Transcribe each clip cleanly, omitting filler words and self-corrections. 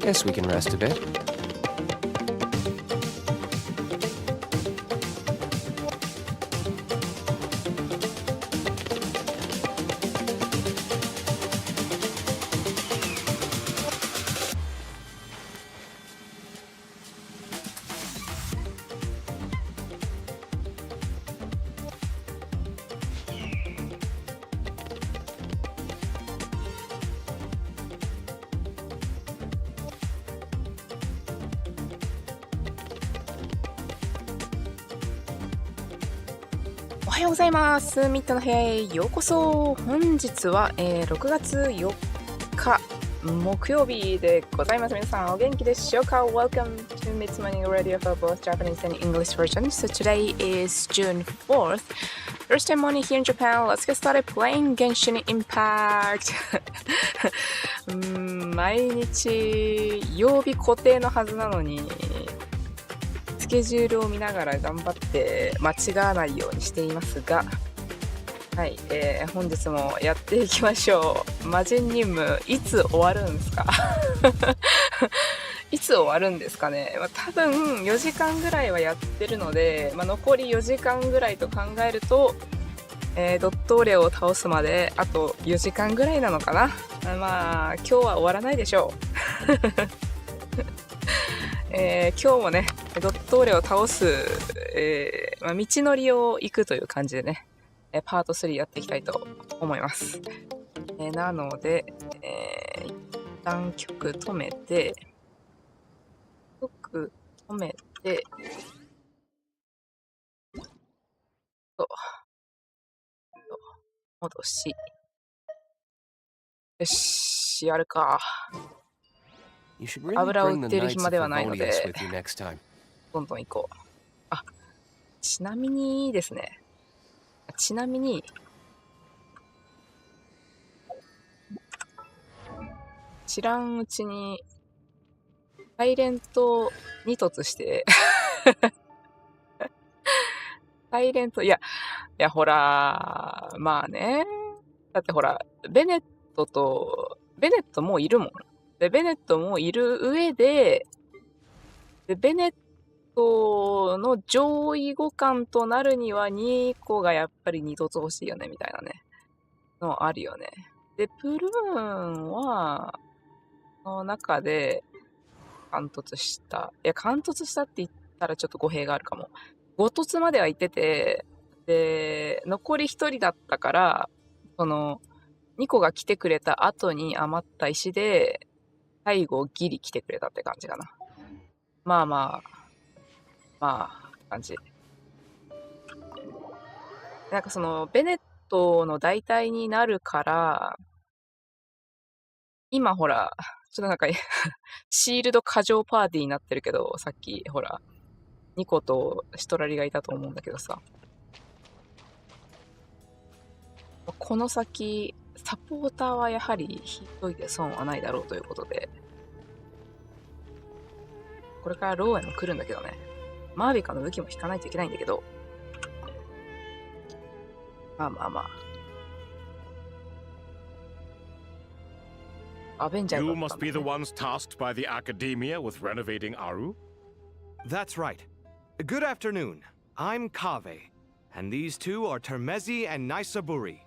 Guess we can rest a bit.おはようございます。ミッドの部屋へようこそ。本日は、6月4日木曜日でございます。皆さんお元気でしょうか？ Welcome to mit's morning radio for both Japanese and English versions. So today is June 4th. Thursday morning here in Japan. Let's get started playing Genshin Impact. 毎日曜日固定のはずなのにスケジュールを見ながら頑張って間違わないようにしていますが、はい、本日もやっていきましょう。魔人任務いつ終わるんですか？いつ終わるんですかね。多分4時間ぐらいはやってるので、残り4時間ぐらいと考えると、ドットオレを倒すまであと4時間ぐらいなのかな。今日は終わらないでしょう。今日もねドットオレを倒す、道のりを行くという感じでね、パート3やっていきたいと思います。なので、一旦曲止めて戻し、よしやるか。油を売っている暇ではないのでどんどん行こう。ちなみにですね、知らんうちにサイレントに突してサイレントいやほらまあね、だってほらベネットもういるもん。でベネットもいる上でベネットの上位互換となるには2個がやっぱり2突欲しいよねみたいなねのあるよね。でプルーンはの中で貫突した。貫突したって言ったらちょっと語弊があるかも。5突までは行ってて、で残り1人だったからその2個が来てくれた後に余った石で最後ギリ来てくれたって感じかな。まあ感じ。なんかそのベネットの代替になるから今ほらちょっとなんかシールド過剰パーティーになってるけど、さっきほらニコとシトラリがいたと思うんだけどさ、この先サポーターはやはり引いといて損はないだろうということで、これからローエも来るんだけどね、マービカの武器も引かないといけないんだけど、まあアベンジャー You must be the ones tasked by the academia with renovating Aru? That's right. Good afternoon. I'm Kave, and these two are Termezi and Naisaburi.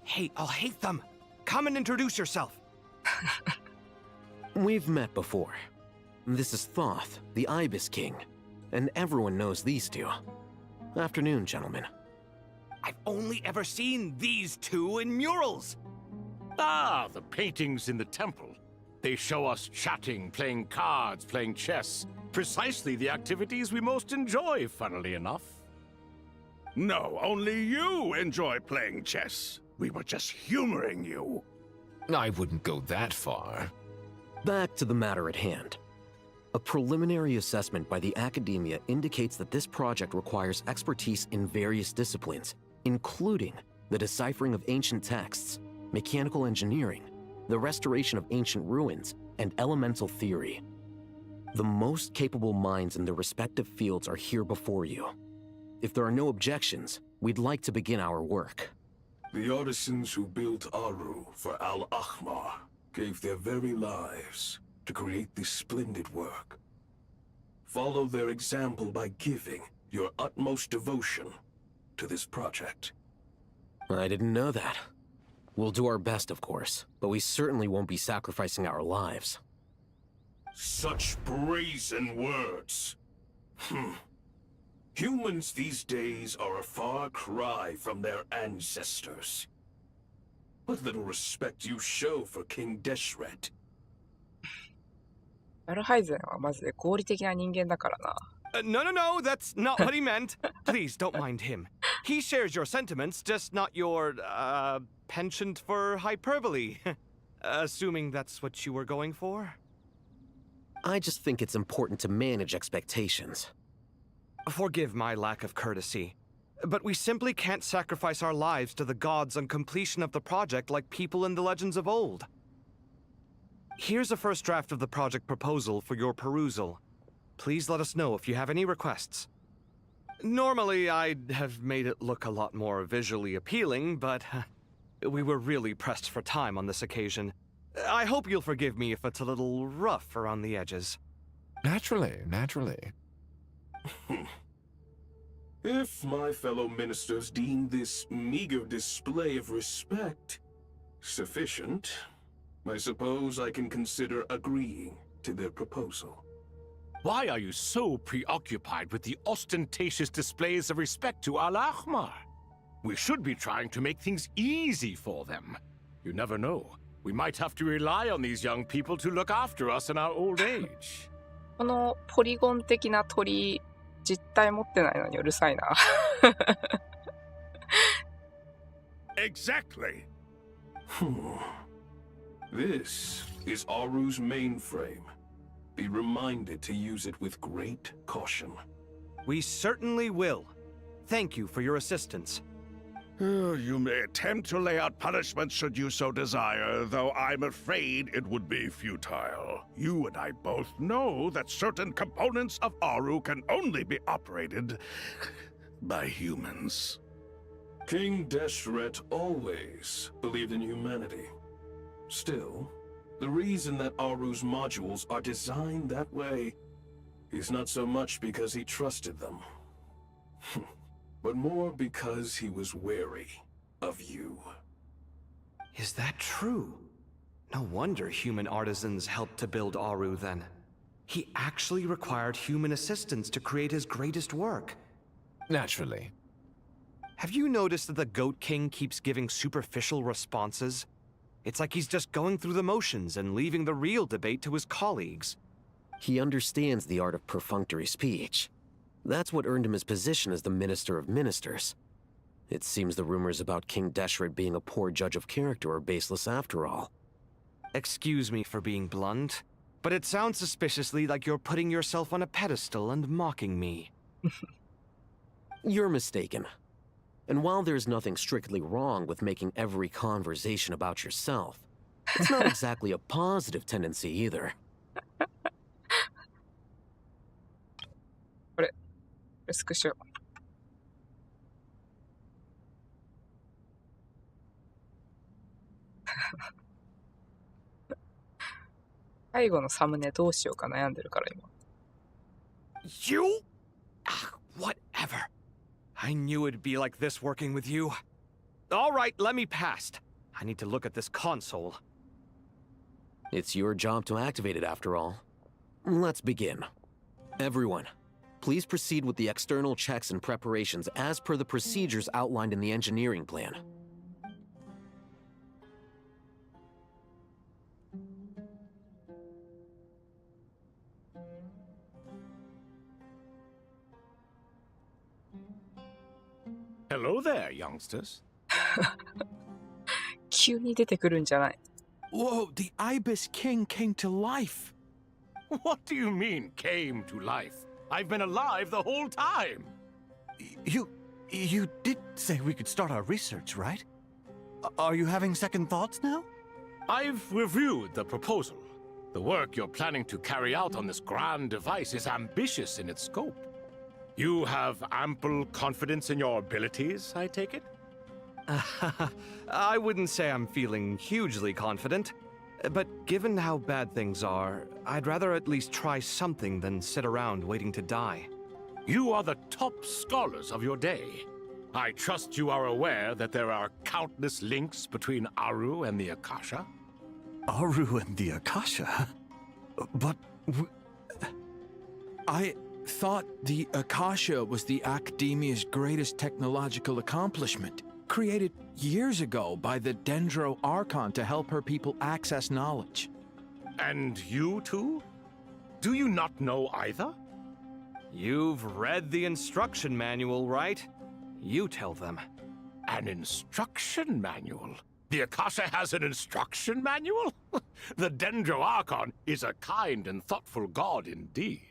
Hey, I'll hate them. Come and introduce yourself. We've met before. This is Thoth, the Ibis King, and everyone knows these two. Afternoon, gentlemen. I've only ever seen these two in murals. Ah, the paintings in the temple. They show us chatting, playing cards, playing chess. Precisely the activities we most enjoy, funnily enough. No, only you enjoy playing chess. We were just humoring you. I wouldn't go that far. Back to the matter at hand. A preliminary assessment by the academia indicates that this project requires expertise in various disciplines, including the deciphering of ancient texts, mechanical engineering, the restoration of ancient ruins, and elemental theory. The most capable minds in their respective fields are here before you. If there are no objections, we'd like to begin our work. The artisans who built Aru for Al-Ahmar gave their very lives to create this splendid work. Follow their example by giving your utmost devotion to this project. I didn't know that. We'll do our best, of course, but we certainly won't be sacrificing our lives. Such brazen words. Humans these days are a far cry from their ancestors. What little respect you show for King Deshret. アルハイゼンはマジで合理的な人間だからな。No, that's not what he meant. Please don't mind him. He shares your sentiments, just not your, penchant for hyperbole. Assuming that's what you were going for? I just think it's important to manage expectations. Forgive my lack of courtesy, but we simply can't sacrifice our lives to the gods on completion of the project like people in the legends of old. Here's a first draft of the project proposal for your perusal. Please let us know if you have any requests. Normally, I'd have made it look a lot more visually appealing, but we were really pressed for time on this occasion. I hope you'll forgive me if it's a little rough around the edges. Naturally. If my fellow ministers deem this meager display of respect sufficient, I suppose I can consider agreeing to their proposal. Why are you so preoccupied with the ostentatious displays of respect to Al-Ahmar? We should be trying to make things easy for them. You never know. We might have to rely on these young people to look after us in our old age. このポリゴン的な鳥、実体持ってないのにうるさいな。Exactly. This is Aru's mainframe. Be reminded to use it with great caution. We certainly will. Thank you for your assistance. You may attempt to lay out punishments should you so desire, though I'm afraid it would be futile. You and I both know that certain components of Aru can only be operated by humans. King Deshret always believed in humanity. Still, the reason that Aru's modules are designed that way is not so much because he trusted them, but more because he was wary of you. Is that true? No wonder human artisans helped to build Aru then. He actually required human assistance to create his greatest work. Naturally. Have you noticed that the Goat King keeps giving superficial responses? It's like he's just going through the motions and leaving the real debate to his colleagues. He understands the art of perfunctory speech. That's what earned him his position as the Minister of Ministers. It seems the rumors about King Deshret being a poor judge of character are baseless after all. Excuse me for being blunt, but it sounds suspiciously like you're putting yourself on a pedestal and mocking me. You're mistaken. And while there's nothing strictly wrong with making every conversation about yourself, it's not exactly a positive tendency either. これスクショ。最後のサムネどうしようか悩んでるから今。You? Whatever. I knew it'd be like this working with you. All right, let me past. I need to look at this console. It's your job to activate it after all. Let's begin. Everyone, please proceed with the external checks and preparations as per the procedures outlined in the engineering plan. Hello there, youngsters. 急に出てくるんじゃない。Whoa, the Ibis King came to life. What do you mean, came to life? I've been alive the whole time. You did say we could start our research, right? Are you having second thoughts now? I've reviewed the proposal. The work you're planning to carry out on this grand device is ambitious in its scope. You have ample confidence in your abilities, I take it? I wouldn't say I'm feeling hugely confident. But given how bad things are, I'd rather at least try something than sit around waiting to die. You are the top scholars of your day. I trust you are aware that there are countless links between Aru and the Akasha. Aru and the Akasha? But I thought the Akasha was the Academia's greatest technological accomplishment, created years ago by the Dendro Archon to help her people access knowledge. And you too? Do you not know either? You've read the instruction manual, right? You tell them. An instruction manual? The Akasha has an instruction manual? The Dendro Archon is a kind and thoughtful god indeed.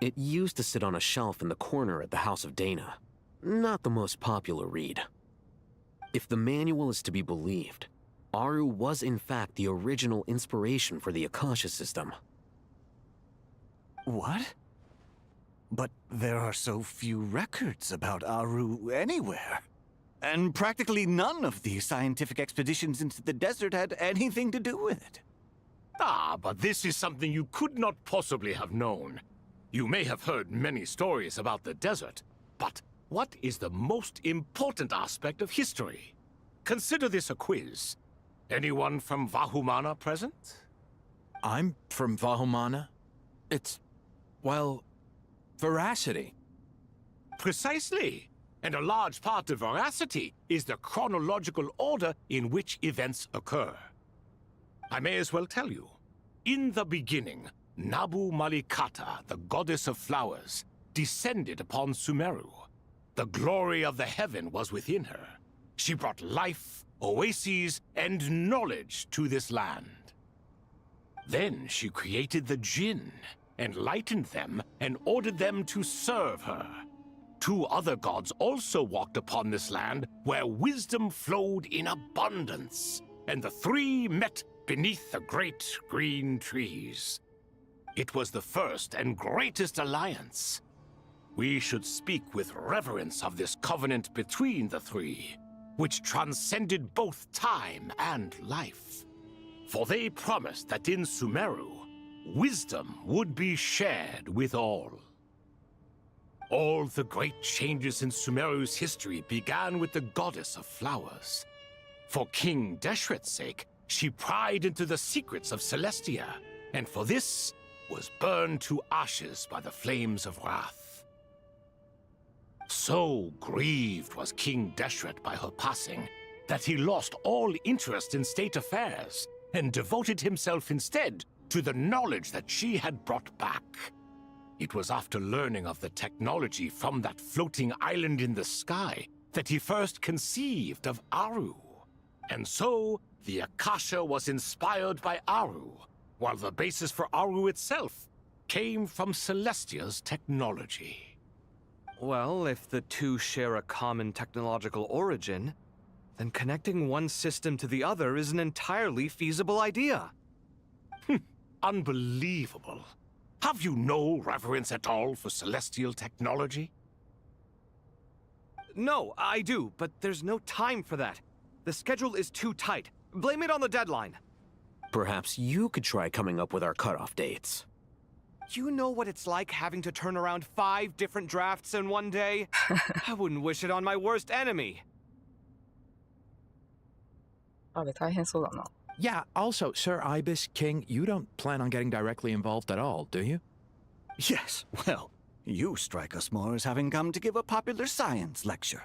It used to sit on a shelf in the corner at the House of Dana. Not the most popular read. If the manual is to be believed, Aru was in fact the original inspiration for the Akasha system. what? But there are so few records about Aru anywhere. And practically none of the scientific expeditions into the desert had anything to do with it. Ah, but this is something you could not possibly have known. You may have heard many stories about the desert, but what is the most important aspect of history? Consider this a quiz. Anyone from Vahumana present? I'm from Vahumana. It's, well, veracity. Precisely. And a large part of veracity is the chronological order in which events occur. I may as well tell you. In the beginning, Nabu Malikata, the goddess of flowers, descended upon Sumeru. The glory of the heaven was within her. She brought life, oases, and knowledge to this land. Then she created the Jinn, enlightened them, and ordered them to serve her. Two other gods also walked upon this land where wisdom flowed in abundance, and the three met beneath the great green trees. It was the first and greatest alliance. We should speak with reverence of this covenant between the three, which transcended both time and life. For they promised that in Sumeru, wisdom would be shared with all. All the great changes in Sumeru's history began with the goddess of flowers. For King Deshret's sake, she pried into the secrets of Celestia, and for this was burned to ashes by the flames of wrath. So grieved was King Deshret by her passing that he lost all interest in state affairs and devoted himself instead to the knowledge that she had brought back. It was after learning of the technology from that floating island in the sky that he first conceived of Aru. And so, the Akasha was inspired by Aru, while the basis for Aru itself came from Celestia's technology. Well, if the two share a common technological origin, then connecting one system to the other is an entirely feasible idea. Unbelievable. Have you no reverence at all for celestial technology? No, I do, but there's no time for that. The schedule is too tight. Blame it on the deadline. Perhaps you could try coming up with our cutoff dates. You know what it's like having to turn around 5 different drafts in one day? I wouldn't wish it on my worst enemy. あれ大変そうだな。 Yeah, also, Sir Ibis, King, you don't plan on getting directly involved at all, do you? Yes, well, you strike us more as having come to give a popular science lecture.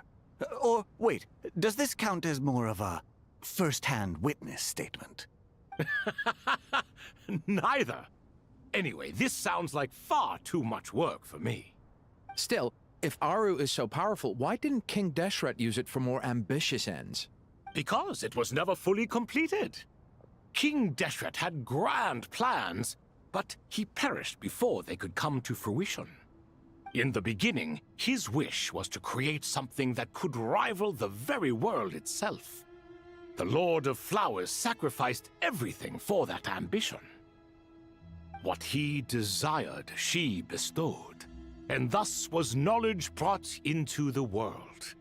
Or, wait, does this count as more of a first-hand witness statement? Neither. Anyway, this sounds like far too much work for me. Still, if Aru is so powerful, why didn't King Deshret use it for more ambitious ends? Because it was never fully completed. King Deshret had grand plans, but he perished before they could come to fruition. In the beginning, his wish was to create something that could rival the very world itself. The Lord of Flowers sacrificed everything for that ambition. What he desired, she bestowed, and thus was knowledge brought into the world.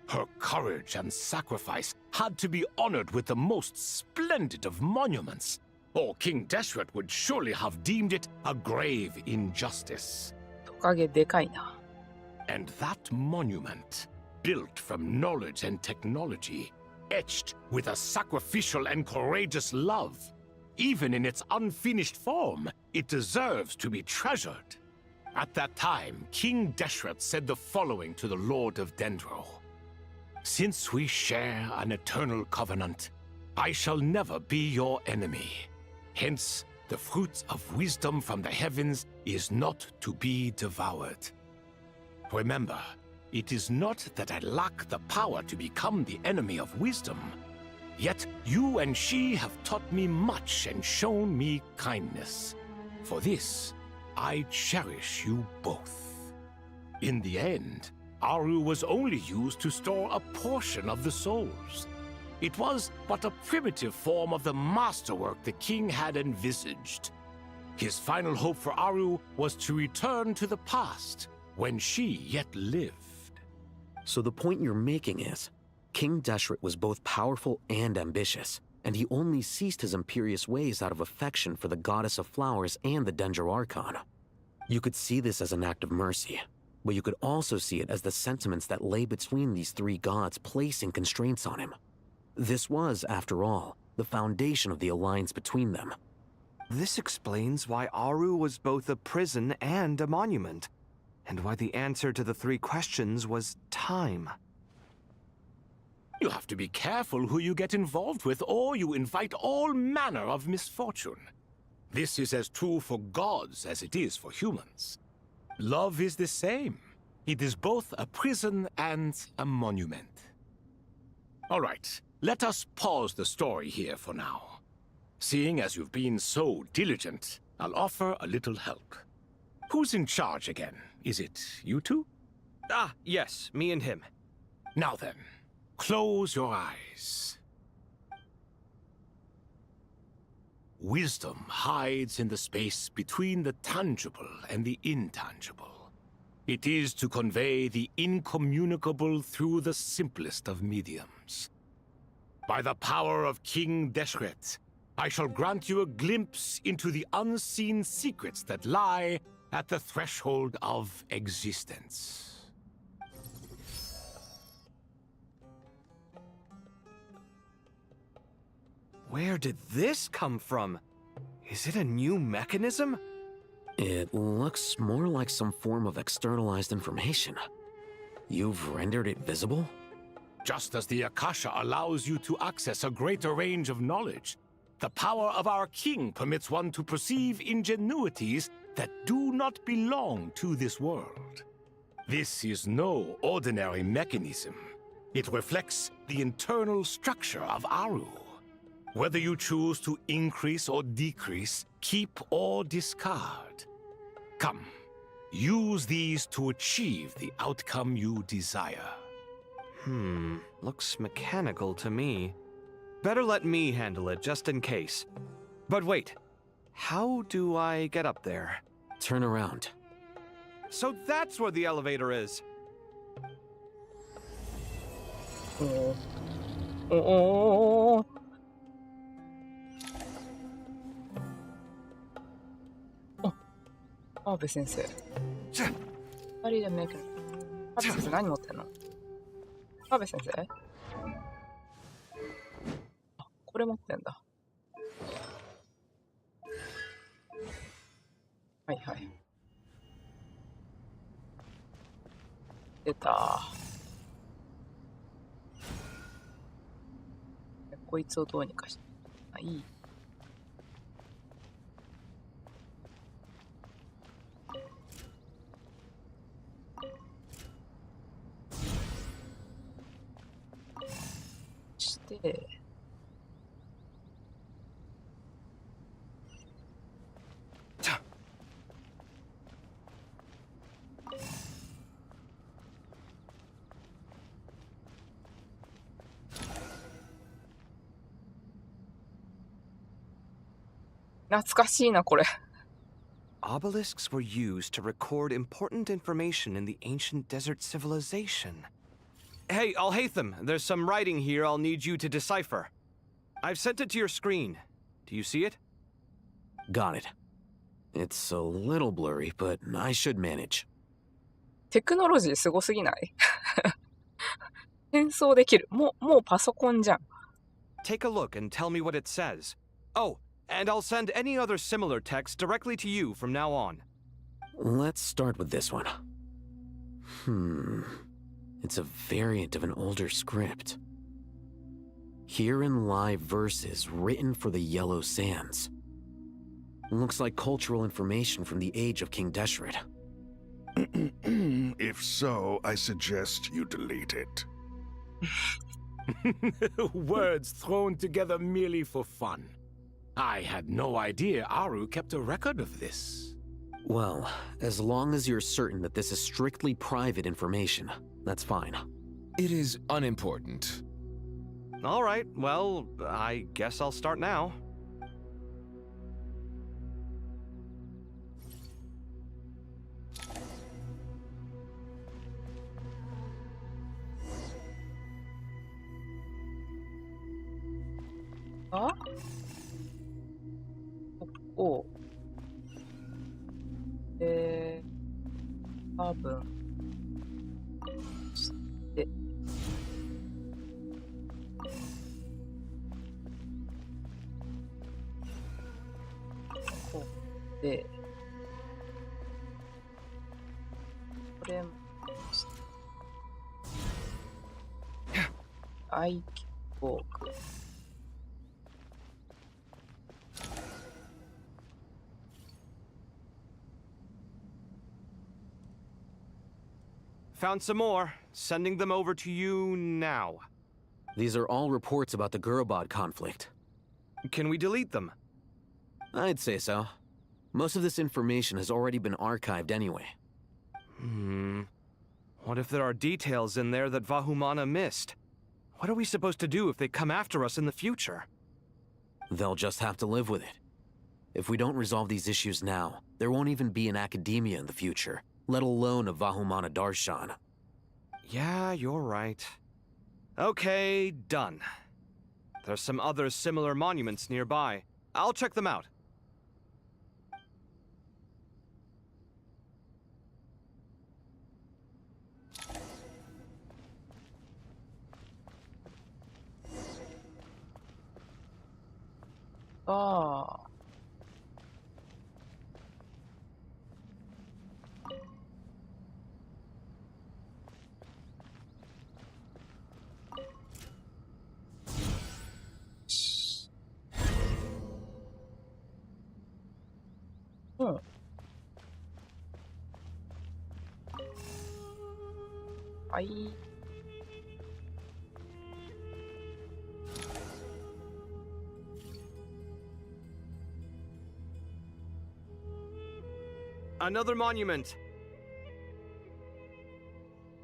Her courage and sacrifice had to be honored with the most splendid of monuments, or King Deshret would surely have deemed it a grave injustice. トカゲでかいな。 And that monument, built from knowledge and technology, etched with a sacrificial and courageous love, even in its unfinished form, it deserves to be treasured. At that time, King Deshret said the following to the Lord of Dendro. Since we share an eternal covenant, I shall never be your enemy. Hence, the fruit of wisdom from the heavens is not to be devoured. Remember, it is not that I lack the power to become the enemy of wisdom. Yet you and she have taught me much and shown me kindness. For this, I cherish you both. In the end, Aru was only used to store a portion of the souls. It was but a primitive form of the masterwork the king had envisaged. His final hope for Aru was to return to the past, when she yet lived. So the point you're making is, King Deshret was both powerful and ambitious, and he only ceased his imperious ways out of affection for the goddess of flowers and the Dendro Archon. You could see this as an act of mercy, but you could also see it as the sentiments that lay between these three gods placing constraints on him. This was, after all, the foundation of the alliance between them. This explains why Aru was both a prison and a monument, and why the answer to the three questions was time. You have to be careful who you get involved with, or you invite all manner of misfortune. This is as true for gods as it is for humans. Love is the same. It is both a prison and a monument. All right, let us pause the story here for now. Seeing as you've been so diligent, I'll offer a little help. Who's in charge again? Is it you two? Ah, yes, me and him. Now then, close your eyes. Wisdom hides in the space between the tangible and the intangible. It is to convey the incommunicable through the simplest of mediums. By the power of King Deshret, I shall grant you a glimpse into the unseen secrets that lie at the threshold of existence. Where did this come from? Is it a new mechanism? It looks more like some form of externalized information. You've rendered it visible? Just as the Akasha allows you to access a greater range of knowledge, the power of our king permits one to perceive ingenuities that do not belong to this world. This is no ordinary mechanism. It reflects the internal structure of Aru. Whether you choose to increase or decrease, keep or discard. Come, use these to achieve the outcome you desire. Looks mechanical to me. Better let me handle it, just in case. But wait, how do I get up there? Turn around. So that's where the elevator is. 川辺先生。二人でメイク。川辺先生何持ってんの？川辺先生？あ、これ持ってんだ。はいはい。出た。こいつをどうにかして。あ、いい。して。懐かしいなこれ。 Obelisks were used to record important information in the ancient desert civilization. Hey, Alhaitham, there's some writing here I'll need you to decipher. I've sent it to your screen. Do you see it? Got it. It's a little blurry, but I should manage. テクノロジーすごすぎない変装できる。もうパソコンじゃん。Take a look and tell me what it says. Oh, and I'll send any other similar text directly to you from now on. Let's start with this one. It's a variant of an older script. Herein lie verses written for the Yellow Sands. Looks like cultural information from the age of King Deshret. If so, I suggest you delete it. Words thrown together merely for fun. I had no idea Aru kept a record of this. Well, as long as you're certain that this is strictly private information, that's fine. It is unimportant. All right, well, I guess I'll start now. Huh? ここ。多分。で。こうで。これも。愛機フォーク。Found some more. Sending them over to you now. These are all reports about the Gurubad conflict. Can we delete them? I'd say so. Most of this information has already been archived anyway. What if there are details in there that Vahumana missed? What are we supposed to do if they come after us in the future? They'll just have to live with it. If we don't resolve these issues now, there won't even be an academia in the future, let alone a Vahumana Darshan. Yeah, you're right. Okay, done. There's some other similar monuments nearby. I'll check them out. Ah. I Another monument.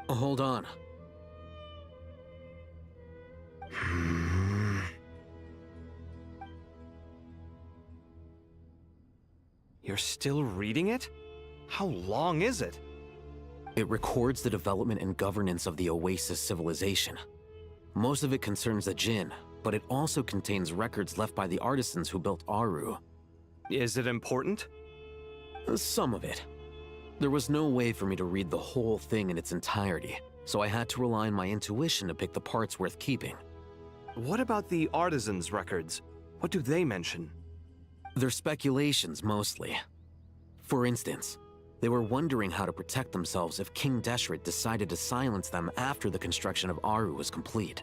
Hold on. You're still reading it? How long is it? It records the development and governance of the Oasis civilization. Most of it concerns the Jinn, but it also contains records left by the artisans who built Aru. Is it important? Some of it. There was no way for me to read the whole thing in its entirety, so I had to rely on my intuition to pick the parts worth keeping. What about the artisans' records? What do they mention? They're speculations, mostly. For instance, they were wondering how to protect themselves if King Deshret decided to silence them after the construction of Aru was complete.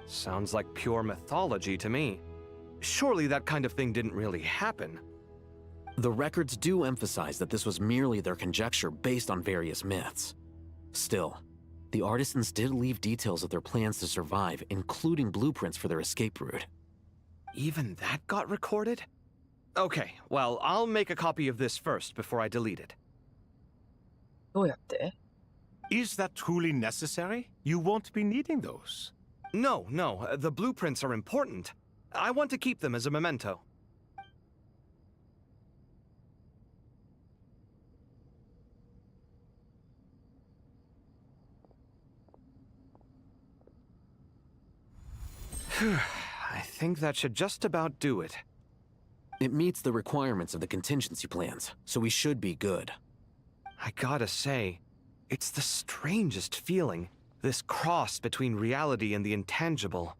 Sounds like pure mythology to me. Surely that kind of thing didn't really happen. The records do emphasize that this was merely their conjecture based on various myths. Still, the artisans did leave details of their plans to survive, including blueprints for their escape route. Even that got recorded? Okay, well, I'll make a copy of this first before I delete it. どうやって Is that truly necessary? You won't be needing those. No, the blueprints are important. I want to keep them as a memento. I think that should just about do it. It meets the requirements of the contingency plans, so we should be good. I gotta say, it's the strangest feeling, this cross between reality and the intangible.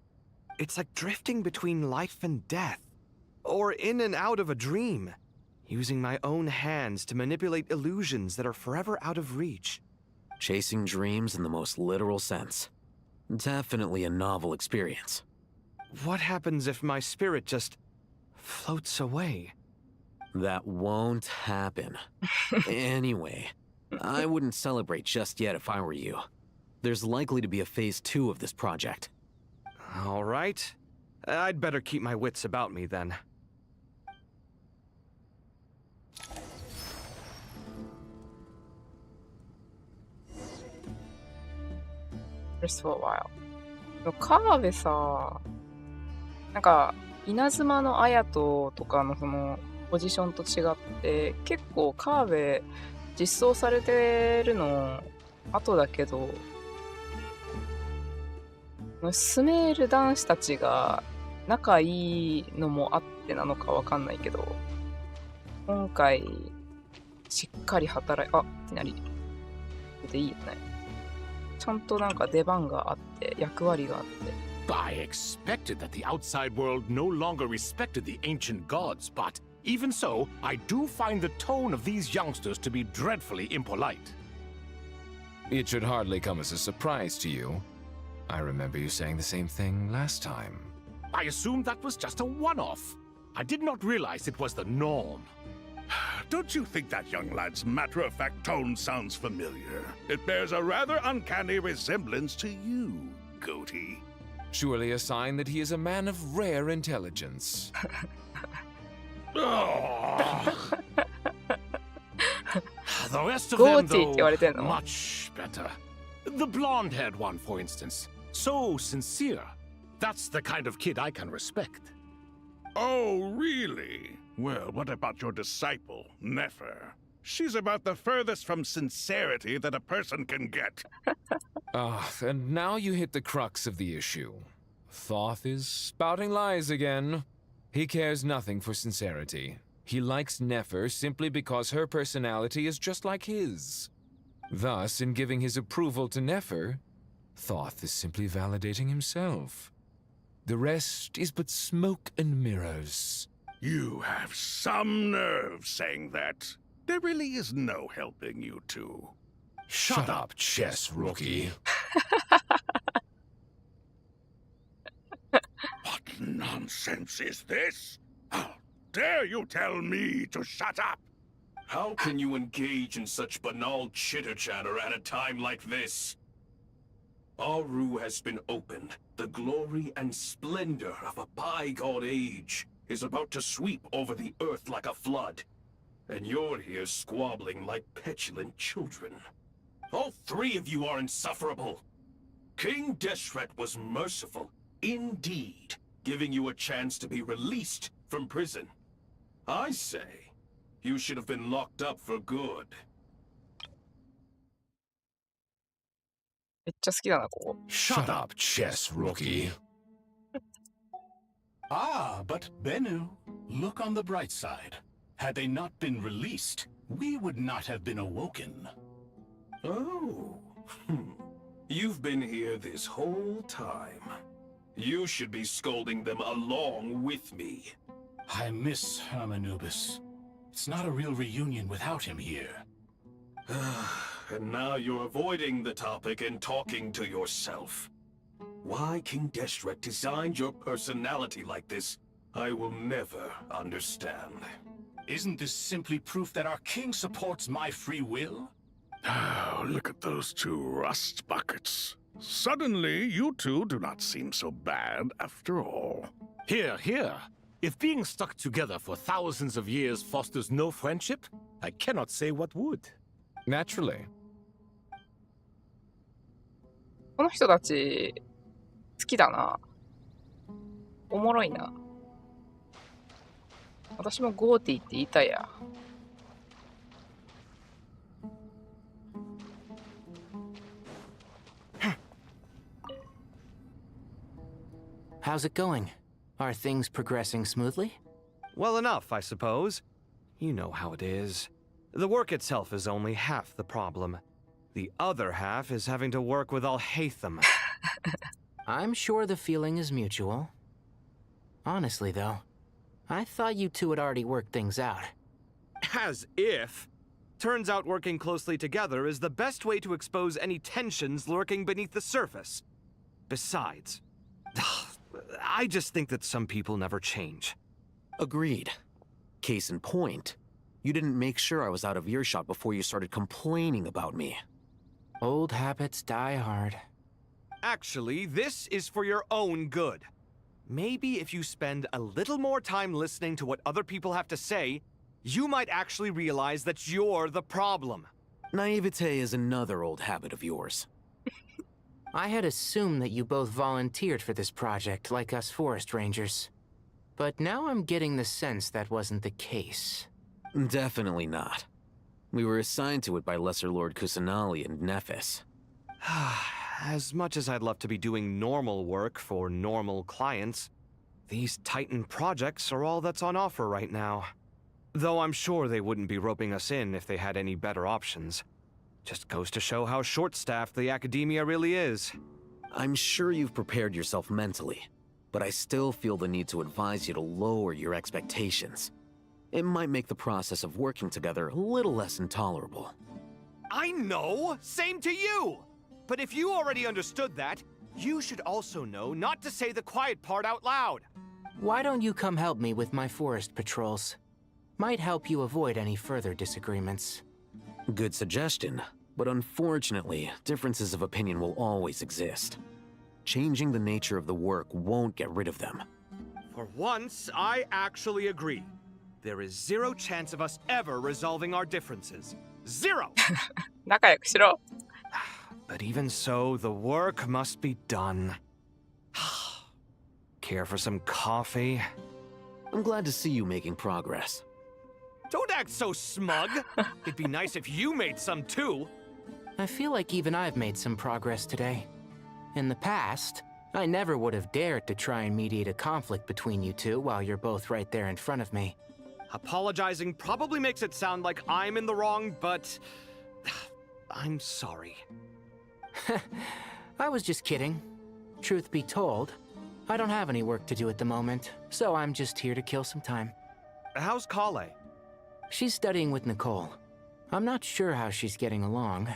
It's like drifting between life and death, or in and out of a dream, using my own hands to manipulate illusions that are forever out of reach. Chasing dreams in the most literal sense. Definitely a novel experience. What happens if my spirit just floats away? That won't happen. Anyway, I wouldn't celebrate just yet if I were you. There's likely to be a phase 2 of this project. All right. I'd better keep my wits about me then. Just for a while. 川辺さ、なんか稲妻の綾人とかのそのポジションと違って結構川辺実装されてるの後だけど、スメール男子たちが仲いいのもあってなのかわかんないけど、今回しっかり働いいきなり出ていいよね。ちゃんとなんか出番があって役割があって。I expected that the outside world no longer respected the ancient gods, but even so, I do find the tone of these youngsters to be dreadfully impolite. It should hardly come as a surprise to you. I remember you saying the same thing last time. I assumed that was just a one-off. I did not realize it was the norm. Don't you think that young lad's matter-of-fact tone sounds familiar? It bears a rather uncanny resemblance to you, Goatee. Surely a sign that he is a man of rare intelligence. Oh. The rest of them, though, much better. The blonde-haired one, for instance. So sincere. That's the kind of kid I can respect. Oh, really? Well, what about your disciple, Nefer? She's about the furthest from sincerity that a person can get. And now you hit the crux of the issue. Thoth is spouting lies again. He cares nothing for sincerity. He likes Nefer simply because her personality is just like his. Thus, in giving his approval to Nefer, Thoth is simply validating himself. The rest is but smoke and mirrors. You have some nerve saying that. There really is no helping you two. Shut up, chess rookie. What nonsense is this? How dare you tell me to shut up? How can you engage in such banal chitter-chatter at a time like this? Aru has been opened. The glory and splendor of a bygone age is about to sweep over the earth like a flood. And you're here squabbling like petulant children. All three of you are insufferable. King Deshret was merciful, indeed, giving you a chance to be released from prison. I say, you should have been locked up for good. めっちゃ好きだな、ここ。Shut up, chess rookie. Ah, but Bennu, look on the bright side. Had they not been released, we would not have been awoken. Oh, you've been here this whole time. You should be scolding them along with me. I miss Hermanubis. It's not a real reunion without him here. And now you're avoiding the topic and talking to yourself. Why King Deshret designed your personality like this, I will never understand. Isn't this simply proof that our king supports my free will? Oh, look at those two rust buckets. Suddenly, you two do not seem so bad after all. Here, here. If being stuck together for thousands of years fosters no friendship, I cannot say what would. Naturally. この人たち好きだな。おもろいな。私もゴーティーって言いたいや。How's it going? Are things progressing smoothly? well enough, I suppose. You know how it is. The work itself is only half the problem. The other half is having to work with Al-Haytham. I'm sure the feeling is mutual. Honestly, though, I thought you two had already worked things out. As if. Turns out working closely together is the best way to expose any tensions lurking beneath the surface. Besides, I just think that some people never change. Agreed. Case in point, you didn't make sure I was out of earshot before you started complaining about me. Old habits die hard. Actually, this is for your own good. Maybe if you spend a little more time listening to what other people have to say, you might actually realize that you're the problem. Naivete is another old habit of yours. I had assumed that you both volunteered for this project, like us forest rangers. But now I'm getting the sense that wasn't the case. Definitely not. We were assigned to it by Lesser Lord Kusanali and Nephis. As much as I'd love to be doing normal work for normal clients, these Titan projects are all that's on offer right now. Though I'm sure they wouldn't be roping us in if they had any better options. Just goes to show how short-staffed the academia really is. I'm sure you've prepared yourself mentally, but I still feel the need to advise you to lower your expectations. It might make the process of working together a little less intolerable. I know! Same to you! But if you already understood that, you should also know not to say the quiet part out loud. Why don't you come help me with my forest patrols? Might help you avoid any further disagreements. Good suggestion, but unfortunately, differences of opinion will always exist. Changing the nature of the work won't get rid of them. For once, I actually agree. There is zero chance of us ever resolving our differences. Zero! 仲良くしろ。 But even so, the work must be done. Care for some coffee? I'm glad to see you making progress. Don't act so smug. It'd be nice if you made some too. I feel like even I've made some progress today. In the past, I never would have dared to try and mediate a conflict between you two while you're both right there in front of me. Apologizing probably makes it sound like I'm in the wrong, but I'm sorry. I was just kidding. Truth be told, I don't have any work to do at the moment, so I'm just here to kill some time. How's Kale? She's studying with Nicole. I'm not sure how she's getting along,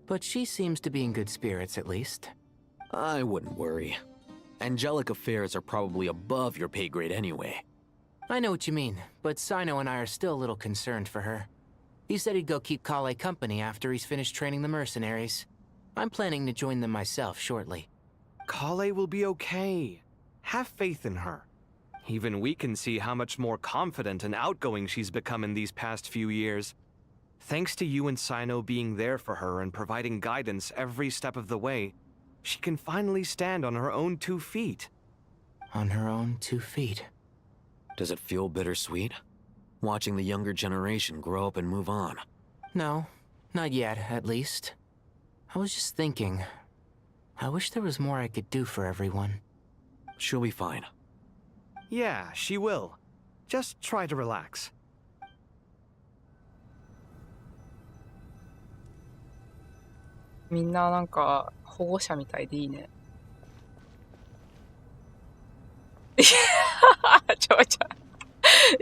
but she seems to be in good spirits at least. I wouldn't worry. Angelic affairs are probably above your pay grade anyway. I know what you mean, but Sino and I are still a little concerned for her. He said he'd go keep Kale company after he's finished training the mercenaries. I'm planning to join them myself shortly. Kale will be okay. Have faith in her. Even we can see how much more confident and outgoing she's become in these past few years. Thanks to you and Sino being there for her and providing guidance every step of the way, she can finally stand on her own 2 feet. On her own 2 feet. Does it feel bittersweet? Watching the younger generation grow up and move on? No, not yet, at least. I was just thinking, I wish there was more I could do for everyone. She'll be fine. Yeah, she will. Just try to relax. みんななんか保護者みたいでいいね。い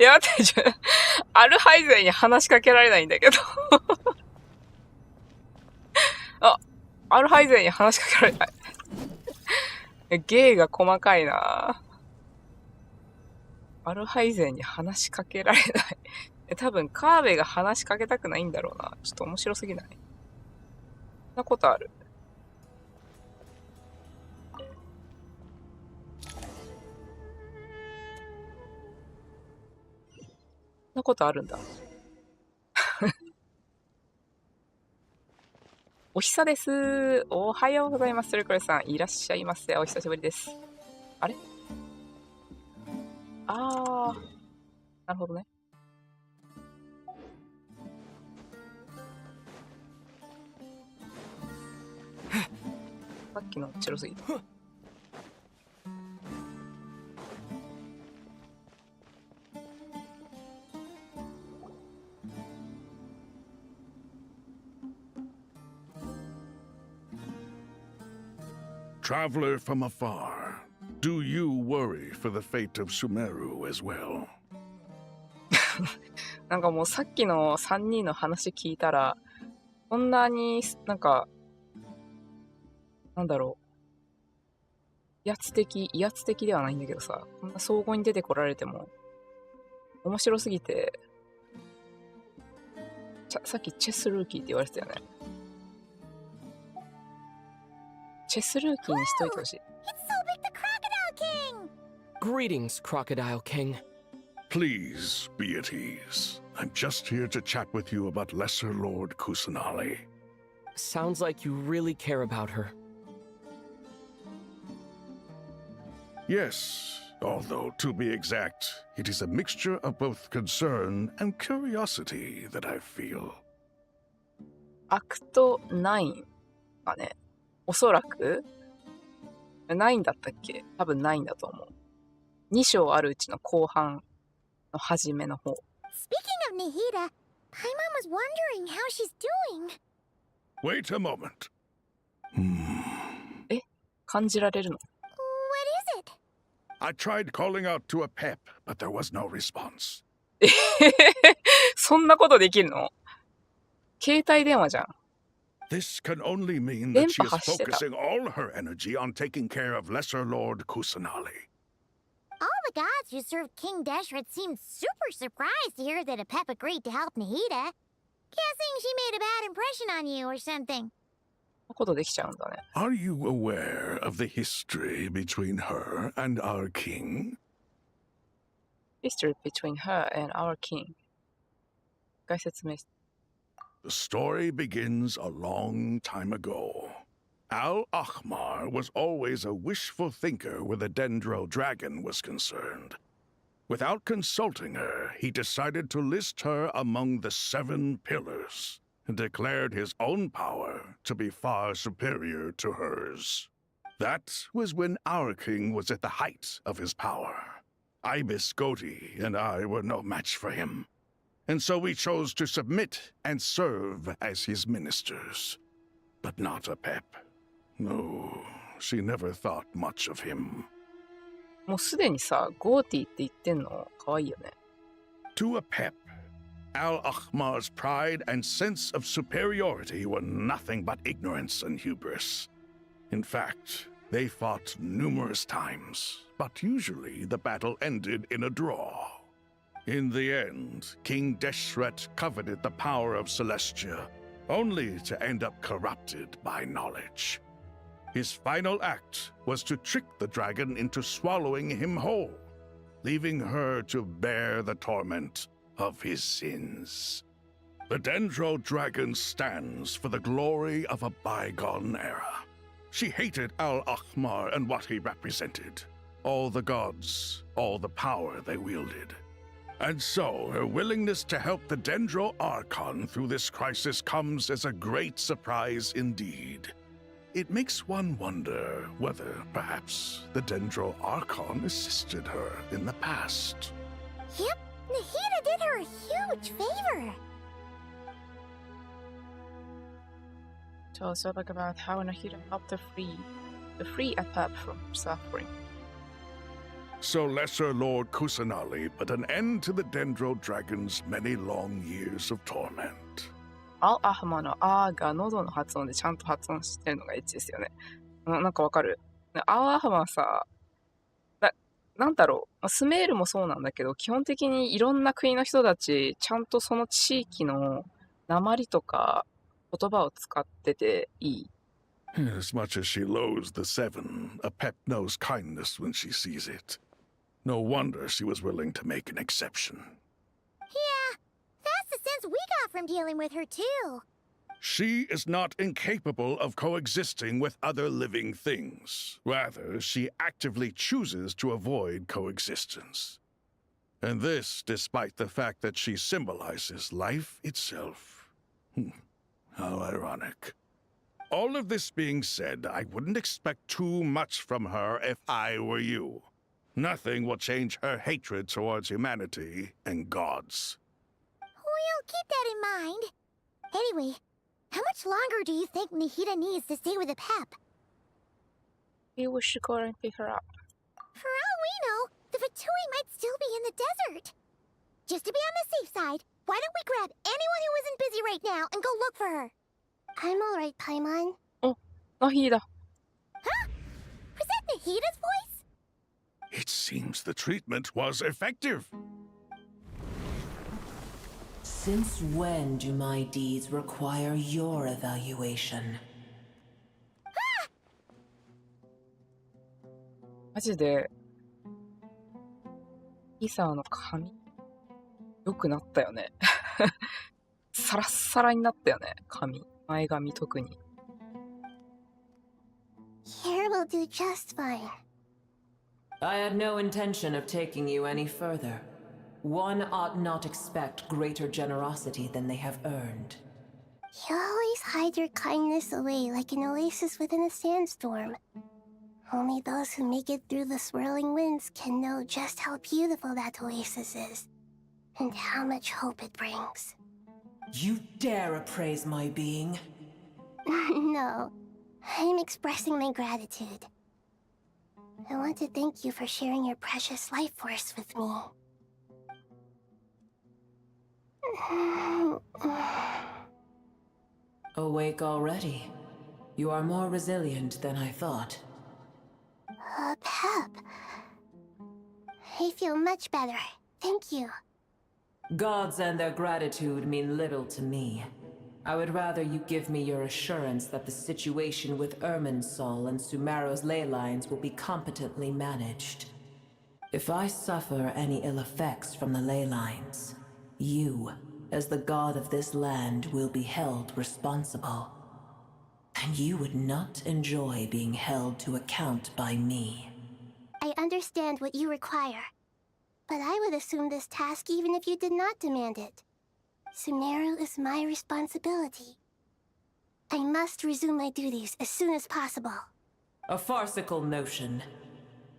や待ってアルハイゼンに話しかけられないんだけどあ、アルハイゼンに話しかけられない芸が細かいな。アルハイゼンに話しかけられない多分カーベが話しかけたくないんだろうな。ちょっと面白すぎない？そんなことある？そんなことあるんだ。おひさです。おはようございます。それこれさん、いらっしゃいませ。お久しぶりです。あれ？あー、なるほどね。さっきの白すぎた。Traveler from afar, do you worry for the fate of Sumeru as well? なんかもうさっきの3人の話聞いたら、こんなになんか、なんだろう。威圧的ではないんだけどさ、こんな総合に出てこられても、面白すぎて、さっきチェスルーキーって言われてたよね。チェスルーキーにしといてほしい。Greetings, Crocodile King. Please be at ease. I'm just here to chat with you about Lesser Lord Kusanali. Sounds like you really care about her. Yes, although to be exact, it is a mixture of both concern and curiosity that I feel. アクト9がね、おそらく9だったっけ？多分9だと思う。2章あるうちの後半の初めの方。Speaking of Nihida, Paimon was wondering how she's doing. Wait a moment. え？感じられるの？ What is it? I tried calling out to a pep, but there was no response. そんなことできるの？携帯電話じゃん。This can only mean that she is 電波発してた。 focusing all her energy on taking care of Lesser Lord Kusanali. All the gods who served King Deshret seemed super surprised to hear that a pep agreed to help Nihida. Guessing she made a bad impression on you or something. そんなことできちゃうんだね。Are you aware of the history between her and our king? History between her and our king. 一回説明して。The story begins a long time ago. Al-Ahmar was always a wishful thinker where the Dendro dragon was concerned. Without consulting her, he decided to list her among the 7 pillars and declared his own power to be far superior to hers. That was when our king was at the height of his power. Ibis Goti and I were no match for him. And so we chose to submit and serve as his ministers. But not a pep. No, she never thought much of him. もうすでにさ、ゴーティって言ってんのかわいいよね。To a pep, Al-Ahmar's pride and sense of superiority were nothing but ignorance and hubris. In fact, they fought numerous times, but usually the battle ended in a draw. In the end, King Deshret coveted the power of Celestia, only to end up corrupted by knowledge. His final act was to trick the dragon into swallowing him whole, leaving her to bear the torment of his sins. The Dendro dragon stands for the glory of a bygone era. She hated Al-Ahmar and what he represented, all the gods, all the power they wielded. And so, her willingness to help the Dendro Archon through this crisis comes as a great surprise indeed. It makes one wonder whether, perhaps, the Dendro Archon assisted her in the past. Yep, Nihida did her a huge favor. Tell us about how Nahida helped to free a pep from suffering. So Lesser Lord Kusanali put an end to the Dendro Dragon's many long years of torment. アルアハマのあーが喉の発音でちゃんと発音してるのがエッチですよね。なんかわかる。アルアハマはさ、なんだろう、スメールもそうなんだけど、基本的にいろんな国の人たち、ちゃんとその地域の訛りとか言葉を使ってていい。As much as she loathes the 7, a pep knows kindness when she sees it. No wonder she was willing to make an exception. Yeah, that's the sense we got from dealing with her too. She is not incapable of coexisting with other living things. Rather, she actively chooses to avoid coexistence. And this despite the fact that she symbolizes life itself. How ironic. All of this being said, I wouldn't expect too much from her if I were you. Nothing will change her hatred towards humanity and gods. We'll keep that in mind. Anyway, how much longer do you think Nihida needs to stay with the pep? Maybe we should go and pick her up. For all we know, the Tue might still be in the desert. Just to be on the safe side, why don't we grab anyone who isn't busy right now and go look for her? I'm alright, Paimon. Nahida. Huh? Was that Nahida's voice? It seems the treatment was effective. Since when do my deeds require your evaluation? マジで、イサーの髪、良くなったよね。サラッサラになったよね、髪。前髪特に。Here will do just fine. I had no intention of taking you any further. One ought not expect greater generosity than they have earned. You always hide your kindness away like an oasis within a sandstorm. Only those who make it through the swirling winds can know just how beautiful that oasis is, and how much hope it brings. You dare appraise my being? No, I'm expressing my gratitude. I want to thank you for sharing your precious life force with me. Awake already? You are more resilient than I thought. Pep. I feel much better. Thank you. Gods and their gratitude mean little to me. I would rather you give me your assurance that the situation with Irminsul and Sumeru's ley lines will be competently managed. If I suffer any ill effects from the ley lines, you, as the god of this land, will be held responsible. And you would not enjoy being held to account by me. I understand what you require, but I would assume this task even if you did not demand it. Sumeru is my responsibility. I must resume my duties as soon as possible. A farcical notion.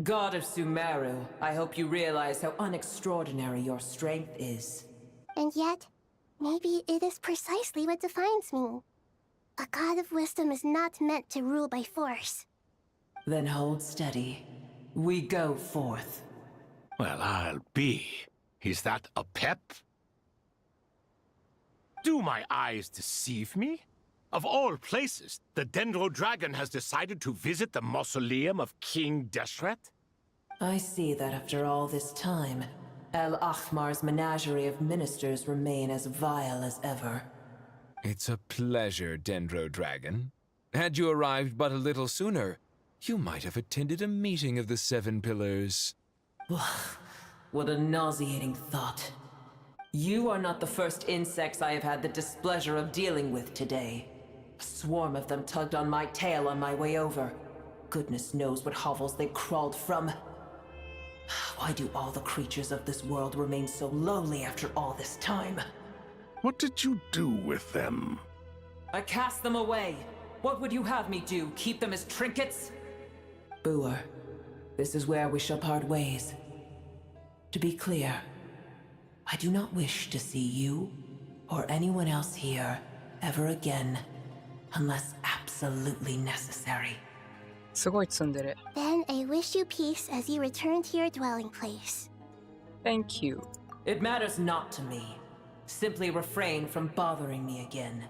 God of Sumeru, I hope you realize how unextraordinary your strength is. And yet, maybe it is precisely what defines me. A god of wisdom is not meant to rule by force. Then hold steady. We go forth. Well, I'll be. Is that a pep? Do my eyes deceive me? Of all places, the Dendro Dragon has decided to visit the mausoleum of King Deshret? I see that after all this time, El Ahmar's menagerie of ministers remain as vile as ever. It's a pleasure, Dendro Dragon. Had you arrived but a little sooner, you might have attended a meeting of the Seven Pillars. What a nauseating thought. You are not the first insects I have had the displeasure of dealing with today. A swarm of them tugged on my tail on my way over. Goodness knows what hovels they crawled from. Why do all the creatures of this world remain so lowly after all this time? What did you do with them? I cast them away. What would you have me do? Keep them as trinkets? Boer, this is where we shall part ways. To be clear, I do not wish to see you or anyone else here ever again, unless absolutely necessary. すごい積んでる。Then I wish you peace as you return to your dwelling place. Thank you. It matters not to me. Simply refrain from bothering me again.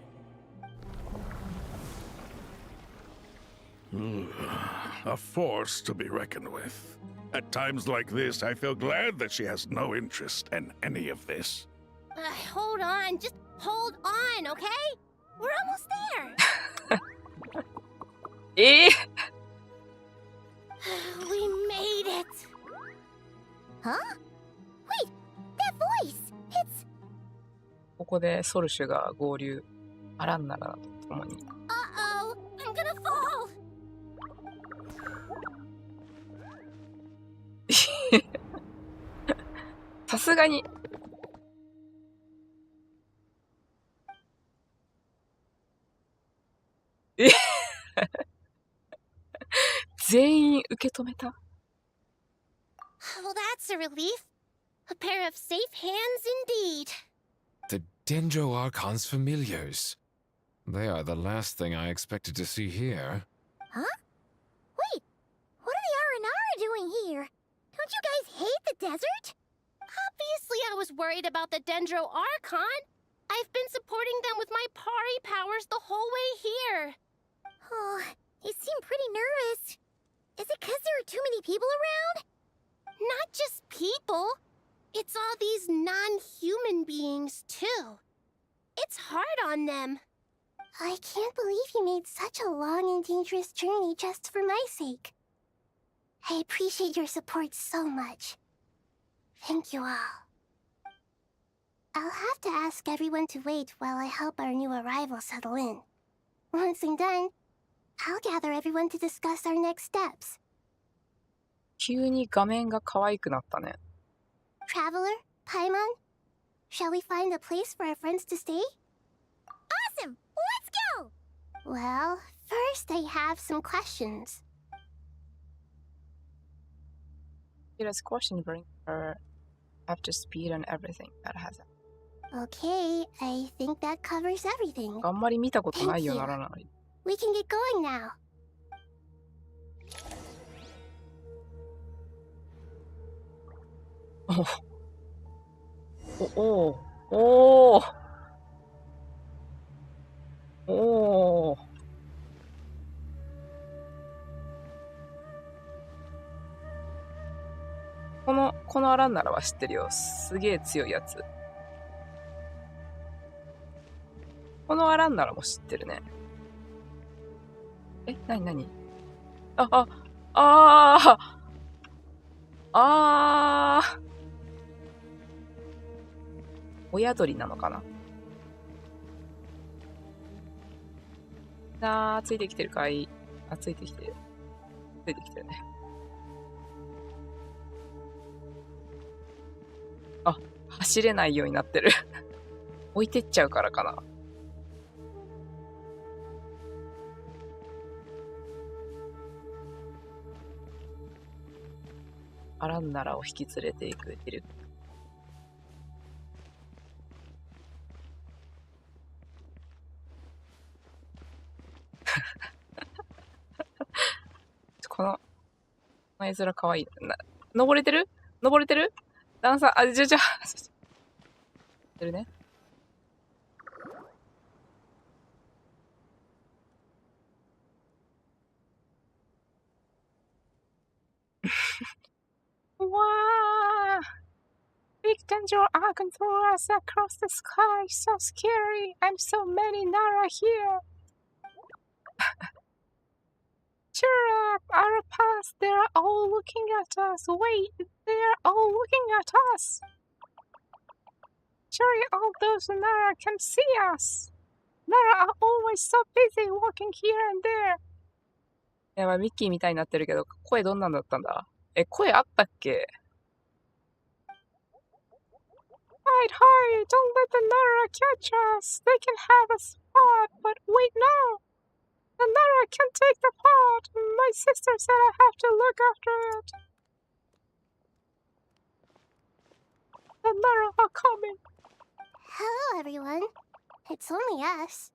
A force to be reckoned with. At times like this, I feel glad that she has no interest in any of this. Hold on, just hold on, okay? We're almost there. えー We made it. Huh? Wait, that voice. It's ここでソルシュが合流。アランナラと共に。Uh-oh, I'm gonna fall. さすがに。え全員受け止めた。Oh, that's a relief. A pair of safe hands indeed. The Dendro Archon's familiars. They are the last thing I expected to see here. Huh? Wait, doing here? Don't you guys hate the desert? Obviously, I was worried about the Dendro Archon. I've been supporting them with my Pari powers the whole way here. Oh, you seem pretty nervous. Is it because there are too many people around? Not just people. It's all these non-human beings, too. It's hard on them. I can't believe you made such a long and dangerous journey just for my sake. I appreciate your support so much. Thank you all. I'll have to ask everyone to wait while I help our new arrival settle in. Once I'm done, I'll gather everyone to discuss our next steps. 急に画面が可愛くなったね。Traveler, Paimon, shall we find a place for our friends to stay? Awesome! Let's go! Well, first I have some questions. Kira's question brings her up to speed on everything that has happened. Okay, I think that covers everything. あんまり見たことないようならない。We can get going now. おおおおおこのアランならは知ってるよ。すげえ強いやつ。このアランならも知ってるね。なに親鳥なのかな。ついてきてるかい。ついてきてる。ついてきてるね。走れないようになってる。置いてっちゃうからかな。アランナラを引き連れていくいる。この絵面かわいい。登れてる段差、じゃてるね。Wow! Big danger Archon threw us across the sky. So scary. And so many Nara here. Cheer up, our past. They're all looking at us. Wait, they're all looking at us. Surely all those Nara can see us. Nara are always so busy walking here and there. やばい、ミッキーみたいになってるけど、声どんなんだったんだ？声あったっけ？ Hide, don't let the Nara catch us. They can have a spot, but wait, no. The Nara can take the pot. My sister said I have to look after it. The Nara are coming. Hello, everyone. It's only us.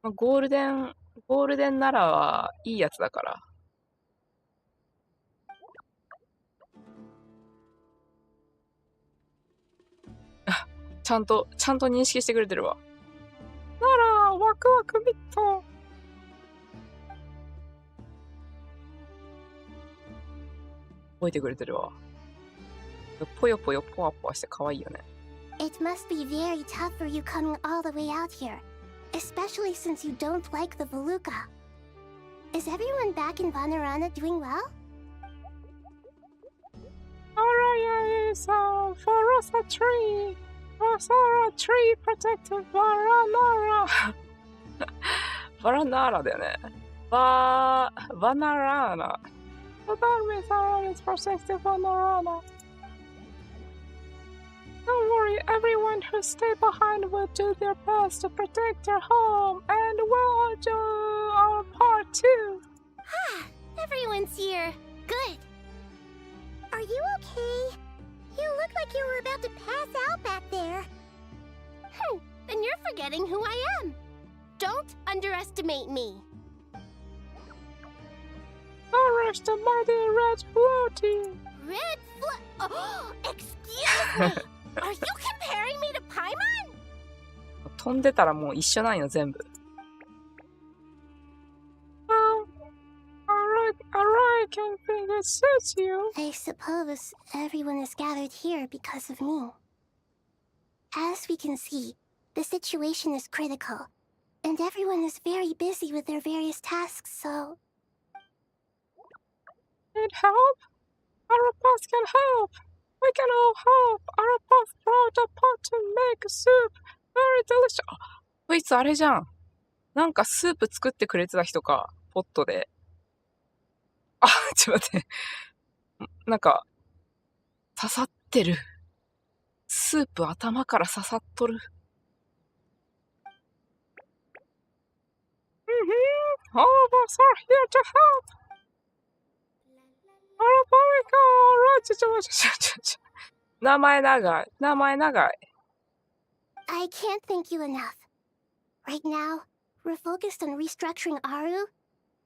ゴールデンナラはいいやつだから。ちゃんと認識してくれてるわ。なら、ワクワクミット。覚えてくれてるわ。ぽよぽよぽわぽわして可愛いよね。It must be very tough for you coming all the way out here, especially since you don't like the Voluka. Is everyone back in Vanarana doing well? Araya is a Forest tree. Forest tree protected Varanara. バラナーラだよね。バナラーナ。The Varmithara is protected Vanarana. Don't worry, everyone who stayed behind will do their best to protect their home, and we'll do our part too. Everyone's here. Good. Are you okay? You look like you were about to pass out back there. Then you're forgetting who I am. Don't underestimate me. Sorry, There's the mighty red floating. Red Oh, excuse me! Are you comparing me to Paimon? 飛んでたらもう一緒なんよ、全部。I can think it suits you. I suppose everyone is gathered here because of me. As we can see, the situation is critical, and everyone is very busy with their various tasks, so... Need help? Our boss can help. We can all help. Our boss brought a pot to make soup. Very delicious. こいつあれじゃん。なんかスープ作ってくれてた人か、ポットで。あ、ちょっと待って。なんか、刺さってる。スープ頭から刺さっとる。All of us are here to help. 名前長い。名前長い。I can't thank you enough. Right now, we're focused on restructuring Aru,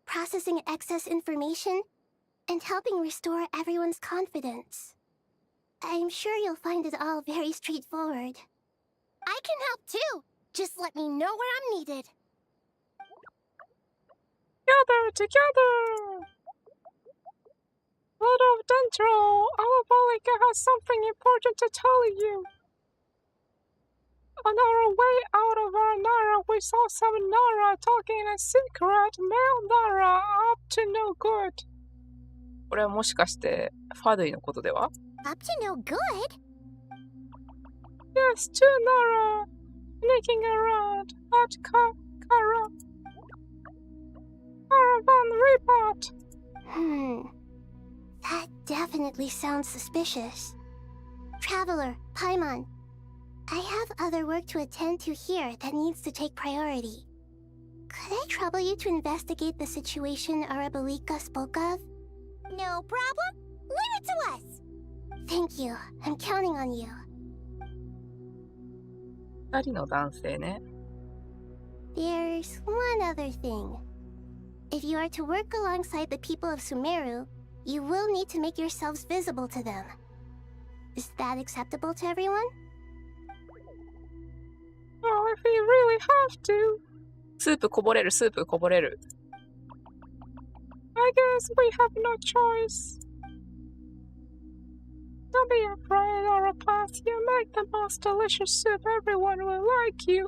processing excess information, and helping restore everyone's confidence. I'm sure you'll find it all very straightforward. I can help too. Just let me know where I'm needed. Together! Lord of Dendro, our Valika has something important to tell you. On our way out of our Nara, we saw some Nara talking in secret, male Nara up to no good. これはもしかしてファドゥイのことでは？ Up to no good? Yes, two Nara sneaking around at Caravan Report. That definitely sounds suspicious. Traveler, Paimon, I have other work to attend to here that needs to take priority. Could I trouble you to investigate the situation Arabalika spoke of? No problem. Leave it to us. Thank you. I'm counting on you. 二人の男性ね。There's one other thing. If you are to work alongside the people of Sumeru, you will need to make yourselves visible to them. Is that acceptable to everyone? Oh, if we really have to. スープこぼれる、スープこぼれる。I guess we have no choice. Don't be afraid, Arapath. You make the most delicious soup. Everyone will like you.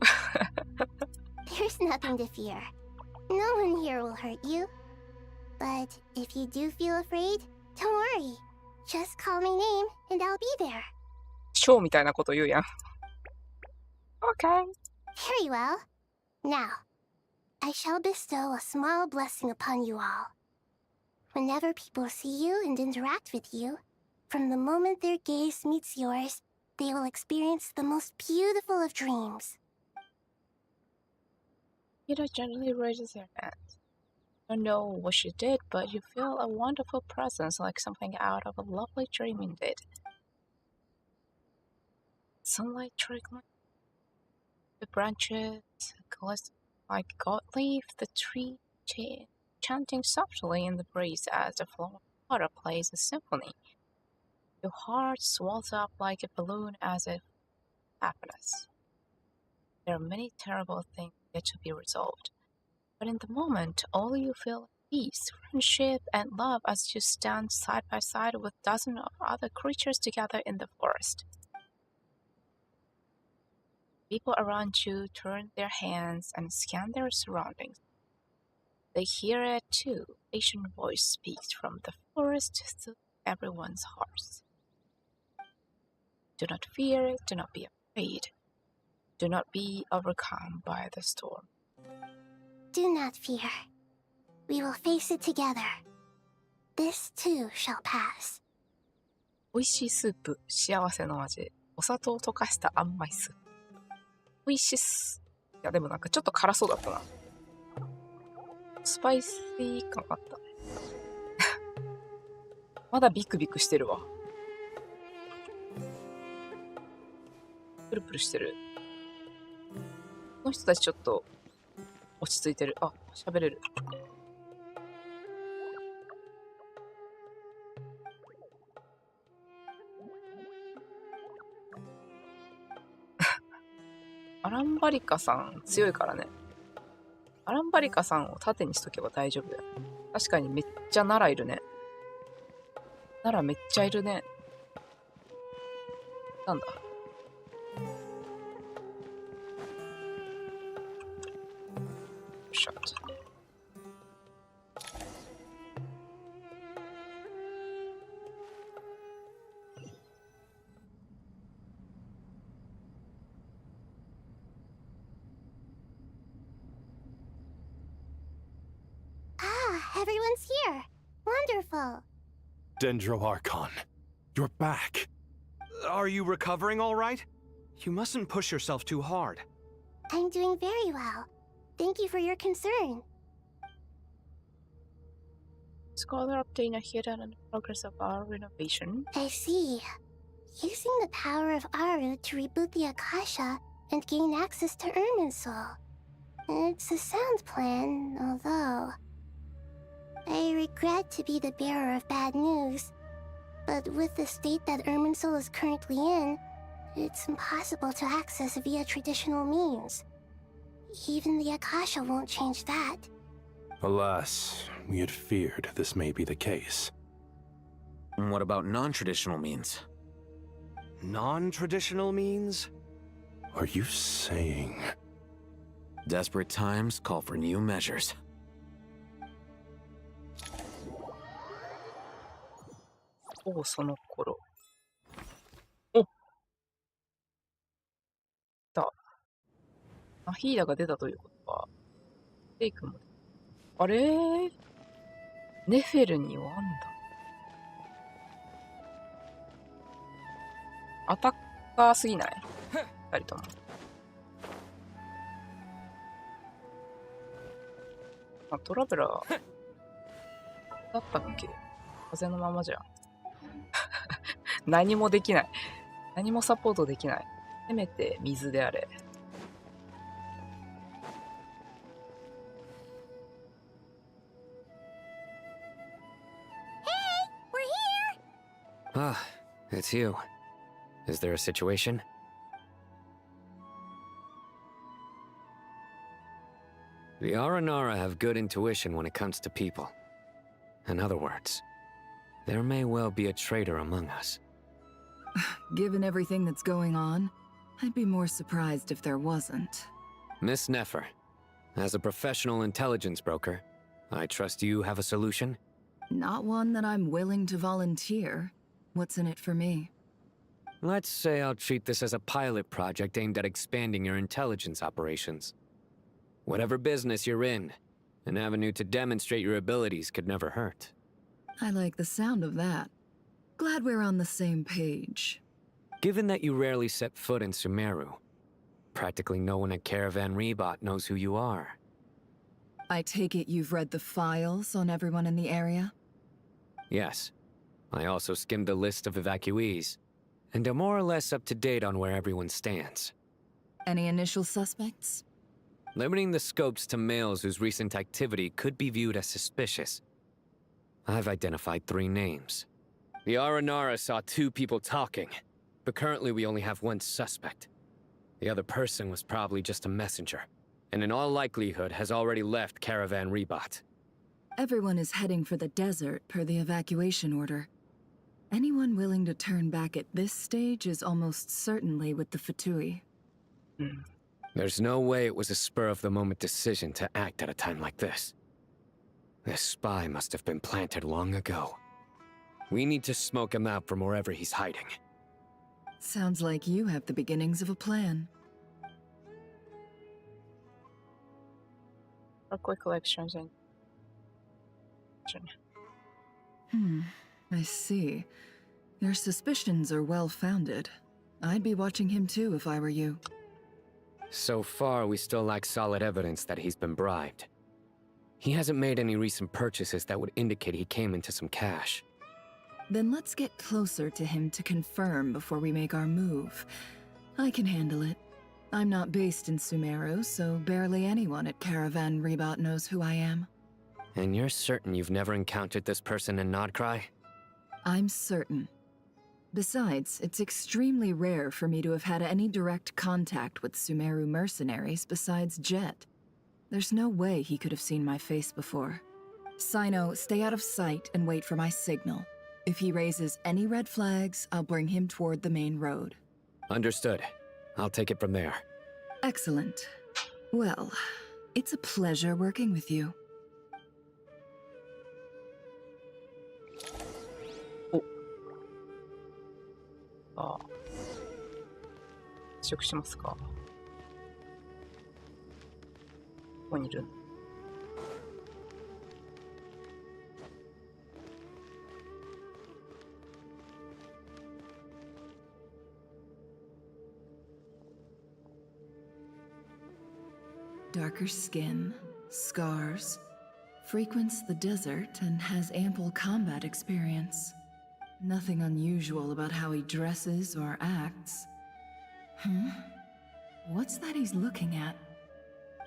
There's nothing to fear. No one here will hurt you. But if you do feel afraid, don't worry. Just call my name and I'll be there. ショーみたいなこと言うやん。Okay. Very well. Now, I shall bestow a small blessing upon you all. Whenever people see you and interact with you, from the moment their gaze meets yours, they will experience the most beautiful of dreams. Ida gently raises her hand. You don't know what she did, but you feel a wonderful presence like something out of a lovely dream indeed. Sunlight trickling. The branches glisten like gold leaf, the tree chanting softly in the breeze as the flowing water plays a symphony. Your heart swells up like a balloon as if happiness. There are many terrible things yet to be resolved, but in the moment, all you feel is peace, friendship, and love as you stand side by side with dozens of other creatures together in the forest. People around you turn their hands and scan their surroundings. They hear it too. An ancient voice speaks from the forest to everyone's hearts. Do not fear, do not be afraid. Do not be overcome by the storm. Do not fear. We will face it together. This too shall pass. 美味しいスープ、幸せの味。お砂糖を溶かした甘いスープ。美味しいっす。いや、でもなんかちょっと辛そうだったな。スパイシー感あった。まだビクビクしてるわ。プルプルしてる。この人たちちょっと落ち着いてる。あ、喋れる。アランバリカさん強いからね。アランバリカさんを縦にしとけば大丈夫だよ。確かにめっちゃ奈良いるね。奈良めっちゃいるね。なんだ。シャット。Everyone's here. Wonderful. Dendro Archon, you're back. Are you recovering all right? You mustn't push yourself too hard. I'm doing very well. Thank you for your concern. Scholar obtain a hearing on the progress of our renovation. I see. Using the power of Aru to reboot the Akasha and gain access to Irminsul. It's a sound plan, although... I regret to be the bearer of bad news, but with the state that Irminsul is currently in, it's impossible to access via traditional means. Even the Akasha won't change that. Alas, we had feared this may be the case. And what about non-traditional means? Non-traditional means? Are you saying... Desperate times call for new measures. Oh, その頃。おっ。だ。ナヒーダが出たということは、テイクも。あれーネフェルにはあんだ。アタッカーすぎない？二人とも。あ、トラベラーだったっけ？風のままじゃん。何もできない。何もサポートできない。せめて水であれ。Ah, it's you. Is there a situation? The Aranara have good intuition when it comes to people. In other words, there may well be a traitor among us. Given everything that's going on, I'd be more surprised if there wasn't. Miss Nefer, as a professional intelligence broker, I trust you have a solution? Not one that I'm willing to volunteer. What's in it for me? Let's say I'll treat this as a pilot project aimed at expanding your intelligence operations. Whatever business you're in, an avenue to demonstrate your abilities could never hurt. I like the sound of that. Glad we're on the same page. Given that you rarely set foot in Sumeru, practically no one at Caravan Rebot knows who you are. I take it you've read the files on everyone in the area? Yes. I also skimmed the list of evacuees, and am more or less up to date on where everyone stands. Any initial suspects? Limiting the scopes to males whose recent activity could be viewed as suspicious. I've identified 3 names. The Aranara saw 2 people talking, but currently we only have 1 suspect. The other person was probably just a messenger, and in all likelihood has already left Caravan Rebot. Everyone is heading for the desert per the evacuation order. Anyone willing to turn back at this stage is almost certainly with the Fatui. There's no way it was a spur-of-the-moment decision to act at a time like this. This spy must have been planted long ago. We need to smoke him out from wherever he's hiding. Sounds like you have the beginnings of a plan. A quick collections and... I see. Your suspicions are well-founded. I'd be watching him too if I were you. So far, we still lack solid evidence that he's been bribed. He hasn't made any recent purchases that would indicate he came into some cash. Then let's get closer to him to confirm before we make our move. I can handle it. I'm not based in Sumeru, so barely anyone at Caravan Rebot knows who I am. And you're certain you've never encountered this person in Nodcry? I'm certain. Besides, it's extremely rare for me to have had any direct contact with Sumeru mercenaries besides Jet. There's no way he could have seen my face before. Sino, stay out of sight and wait for my signal. If he raises any red flags, I'll bring him toward the main road. Understood. I'll take it from there. Excellent. Well, it's a pleasure working with you. ああ。試食しますか。ここにいる。Darker skin, scars, frequents the desert and has ample combat experience. Nothing unusual about how he dresses or acts. What's that he's looking at?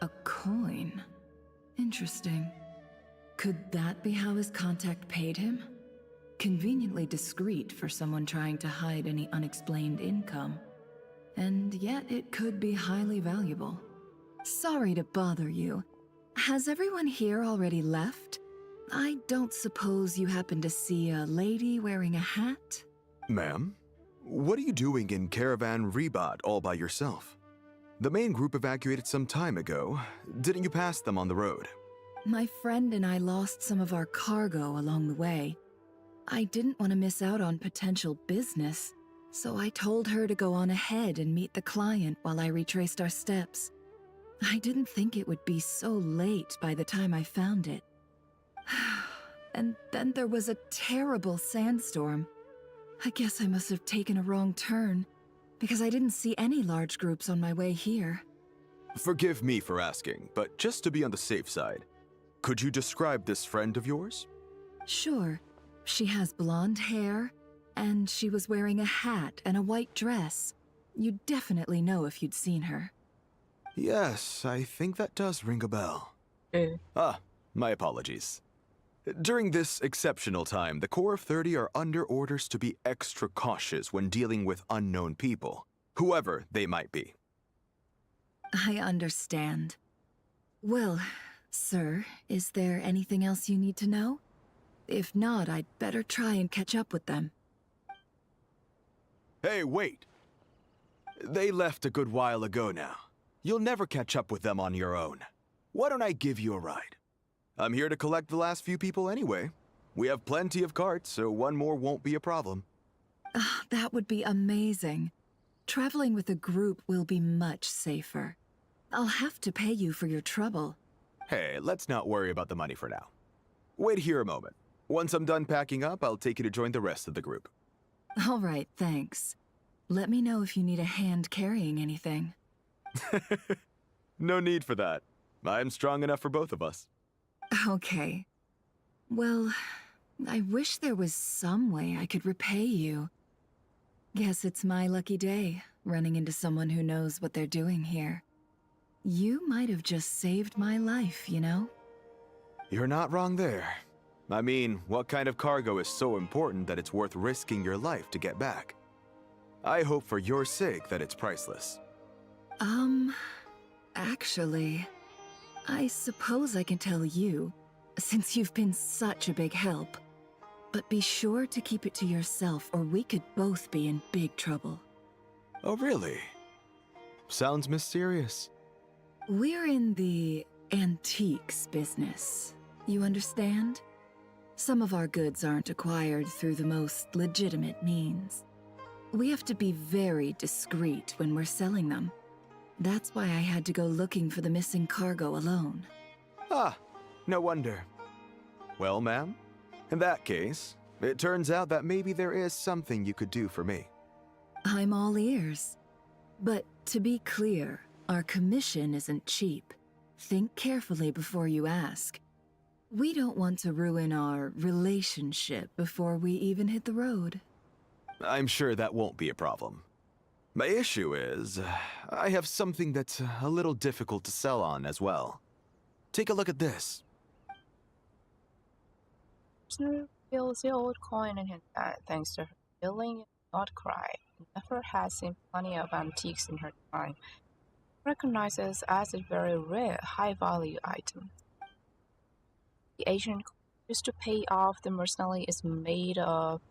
A coin. Interesting. Could that be how his contact paid him? Conveniently discreet for someone trying to hide any unexplained income. And yet it could be highly valuable. Sorry to bother you. Has everyone here already left? I don't suppose you happen to see a lady wearing a hat? Ma'am, what are you doing in Caravan Rebot all by yourself? The main group evacuated some time ago. Didn't you pass them on the road? My friend and I lost some of our cargo along the way. I didn't want to miss out on potential business, so I told her to go on ahead and meet the client while I retraced our steps. I didn't think it would be so late by the time I found it. And then there was a terrible sandstorm. I guess I must have taken a wrong turn, because I didn't see any large groups on my way here. Forgive me for asking, but just to be on the safe side, could you describe this friend of yours? Sure. She has blonde hair, and she was wearing a hat and a white dress. You'd definitely know if you'd seen her. Yes, I think that does ring a bell. My apologies. During this exceptional time, the Core of 30 are under orders to be extra cautious when dealing with unknown people, whoever they might be. I understand. Well, sir, is there anything else you need to know? If not, I'd better try and catch up with them. Hey, wait! They left a good while ago now. You'll never catch up with them on your own. Why don't I give you a ride? I'm here to collect the last few people anyway. We have plenty of carts, so one more won't be a problem. That would be amazing. Traveling with a group will be much safer. I'll have to pay you for your trouble. Hey, let's not worry about the money for now. Wait here a moment. Once I'm done packing up, I'll take you to join the rest of the group. All right, thanks. Let me know if you need a hand carrying anything. No need for that. I'm strong enough for both of us. Okay. Well, I wish there was some way I could repay you. Guess it's my lucky day, running into someone who knows what they're doing here. You might have just saved my life, you know? You're not wrong there. I mean, what kind of cargo is so important that it's worth risking your life to get back? I hope for your sake that it's priceless. Actually, I suppose I can tell you, since you've been such a big help. But be sure to keep it to yourself, or we could both be in big trouble. Oh, really? Sounds mysterious. We're in the antiques business. You understand? Some of our goods aren't acquired through the most legitimate means. We have to be very discreet when we're selling them. That's why I had to go looking for the missing cargo alone. No wonder. Well, ma'am, in that case, it turns out that maybe there is something you could do for me. I'm all ears. But to be clear, our commission isn't cheap. Think carefully before you ask. We don't want to ruin our relationship before we even hit the road. I'm sure that won't be a problem. My issue is, I have something that's a little difficult to sell on as well. Take a look at this. Feels the old coin in his bag thanks to her billing not cry. Nefer has seen plenty of antiques in her time. Recognizes as a very rare, high-value item. The agent used to pay off the mercenary is made of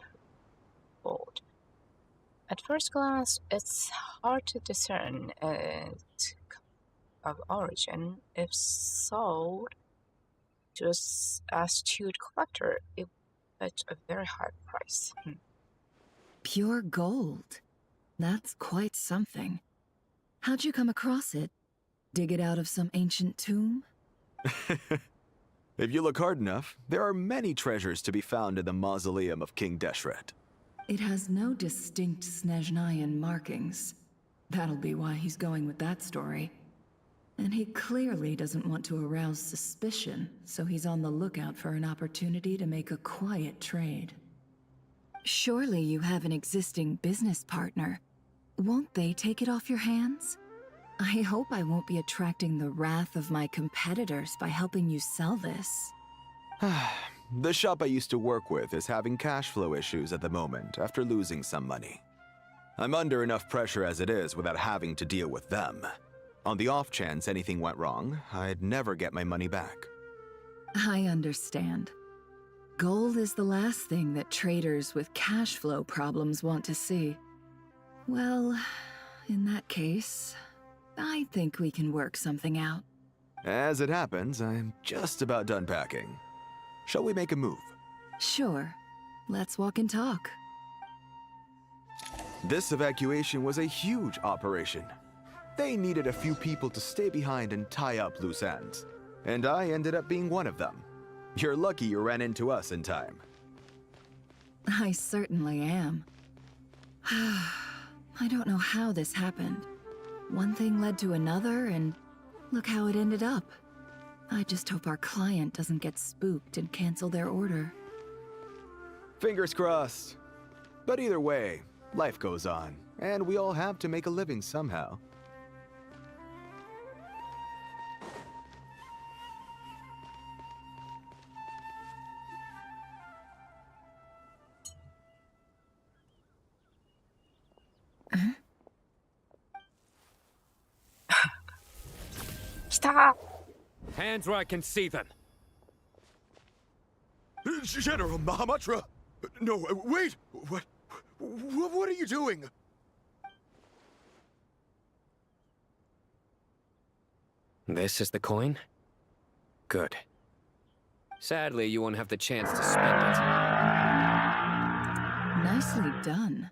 gold. At first glance, it's hard to discern its of origin. If sold to an astute collector, it would fetch a very high price. Pure gold. That's quite something. How'd you come across it? Dig it out of some ancient tomb? If you look hard enough, there are many treasures to be found in the mausoleum of King Deshret. It has no distinct Snezhnayan markings. That'll be why he's going with that story. And he clearly doesn't want to arouse suspicion, so he's on the lookout for an opportunity to make a quiet trade. Surely you have an existing business partner. Won't they take it off your hands? I hope I won't be attracting the wrath of my competitors by helping you sell this. The shop I used to work with is having cash flow issues at the moment after losing some money. I'm under enough pressure as it is without having to deal with them. On the off chance anything went wrong, I'd never get my money back. I understand. Gold is the last thing that traders with cash flow problems want to see. Well, in that case, I think we can work something out. As it happens, I'm just about done packing. Shall we make a move? Sure. Let's walk and talk. This evacuation was a huge operation. They needed a few people to stay behind and tie up loose ends. And I ended up being one of them. You're lucky you ran into us in time. I certainly am. I don't know how this happened. One thing led to another, and look how it ended up. I just hope our client doesn't get spooked and cancel their order. Fingers crossed. But either way, life goes on, and we all have to make a living somehow. Stop! Hands where I can see them. General Mahamatra! No, wait! What are you doing? This is the coin? Good. Sadly, you won't have the chance to spend it. Nicely done.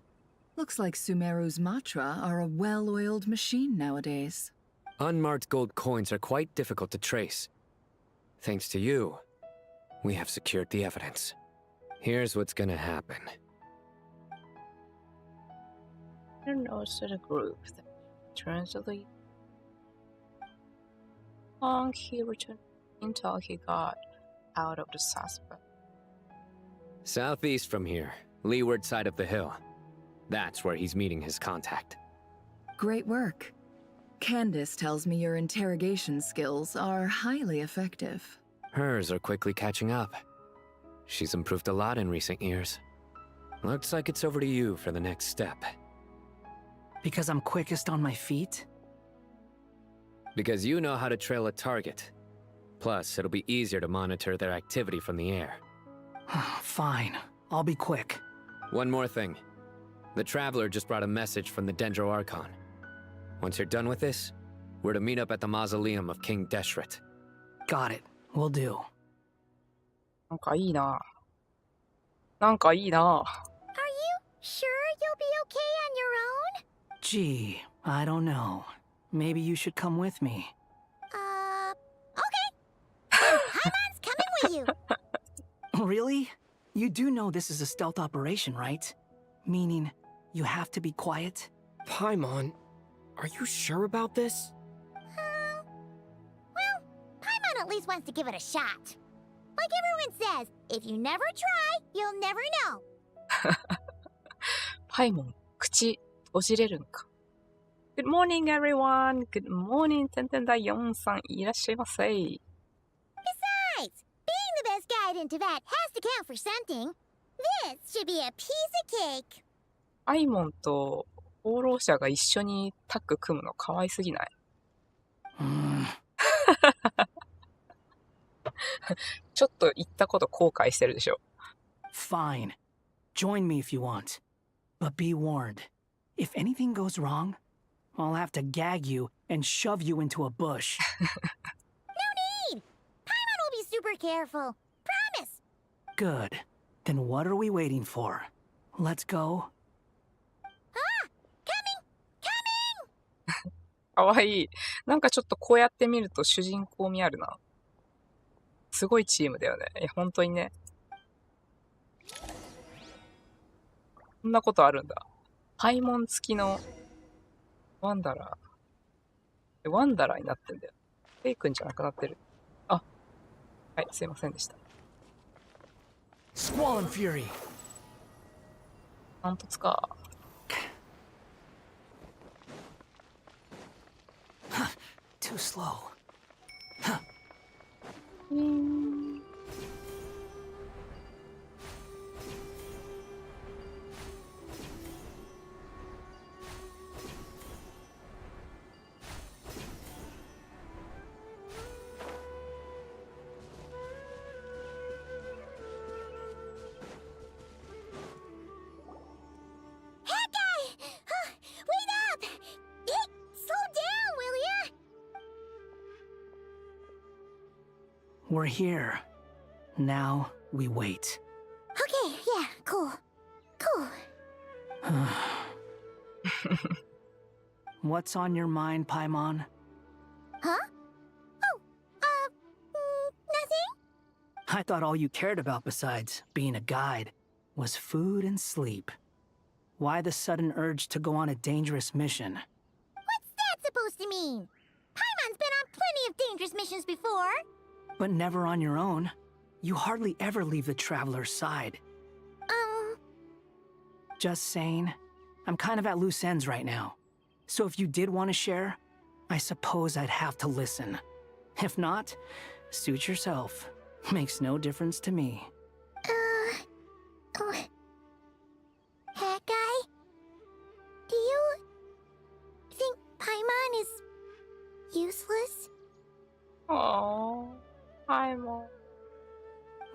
Looks like Sumeru's Matra are a well-oiled machine nowadays. Unmarked gold coins are quite difficult to trace. Thanks to you, we have secured the evidence. Here's what's gonna happen. Notes to the group that turns to leave. Long he returned until he got out of the suspect. Southeast from here, leeward side of the hill. That's where he's meeting his contact. Great work. Candace tells me your interrogation skills are highly effective. Hers are quickly catching up. She's improved a lot in recent years. Looks like it's over to you for the next step. Because I'm quickest on my feet? Because you know how to trail a target. Plus, it'll be easier to monitor their activity from the air. Fine. I'll be quick. One more thing. The Traveler just brought a message from the Dendro Archon. Once you're done with this, we're to meet up at the mausoleum of King Deshret. Got it. Will do. なんかいいな。なんかいいな。Are you sure you'll be okay on your own? Gee, I don't know. Maybe you should come with me. Okay. Paimon's coming with you. Really? You do know this is a stealth operation, right? Meaning, you have to be quiet? Paimon, are you sure about this? Well, Paimon at least wants to give it a shot. Like everyone says, if you never try, you'll never know. パイモン、口閉じれるんか。Good morning, everyone. Good morning, てんてんだ4さん、いらっしゃいませ。Besides, being the best guide into that has to count for something. This should be a piece of cake. アイモンと放浪者が一緒にタッグ組むの可愛すぎない？ちょっと言ったこと後悔してるでしょ。Fine. Join me if you want. But be warned. If anything goes wrong, I'll have to gag you and shove you into a bush. No need! Paimon will be super careful. Promise! Good. Then what are we waiting for? Let's go. Ah! Coming! Coming! かわいい。なんかちょっとこうやって見ると主人公味あるな。すごいチームだよね。いや、本当にね。こんなことあるんだ。パイモン付きのワンダラー。ワンダラーになってんだよ。フェイクンじゃなくなってる。あ、はい、すいませんでした。Squall and Fury. なんとつか。Too slow. 'We're here. Now we wait. Okay, yeah, cool. Cool. What's on your mind, Paimon? Huh? Oh, nothing? I thought all you cared about besides being a guide was food and sleep. Why the sudden urge to go on a dangerous mission? What's that supposed to mean? Paimon's been on plenty of dangerous missions before. But never on your own. You hardly ever leave the traveler's side. Just saying. I'm kind of at loose ends right now. So if you did want to share, I suppose I'd have to listen. If not, suit yourself. Makes no difference to me. Hat guy? Do you think Paimon is useless? Aww, Paimon.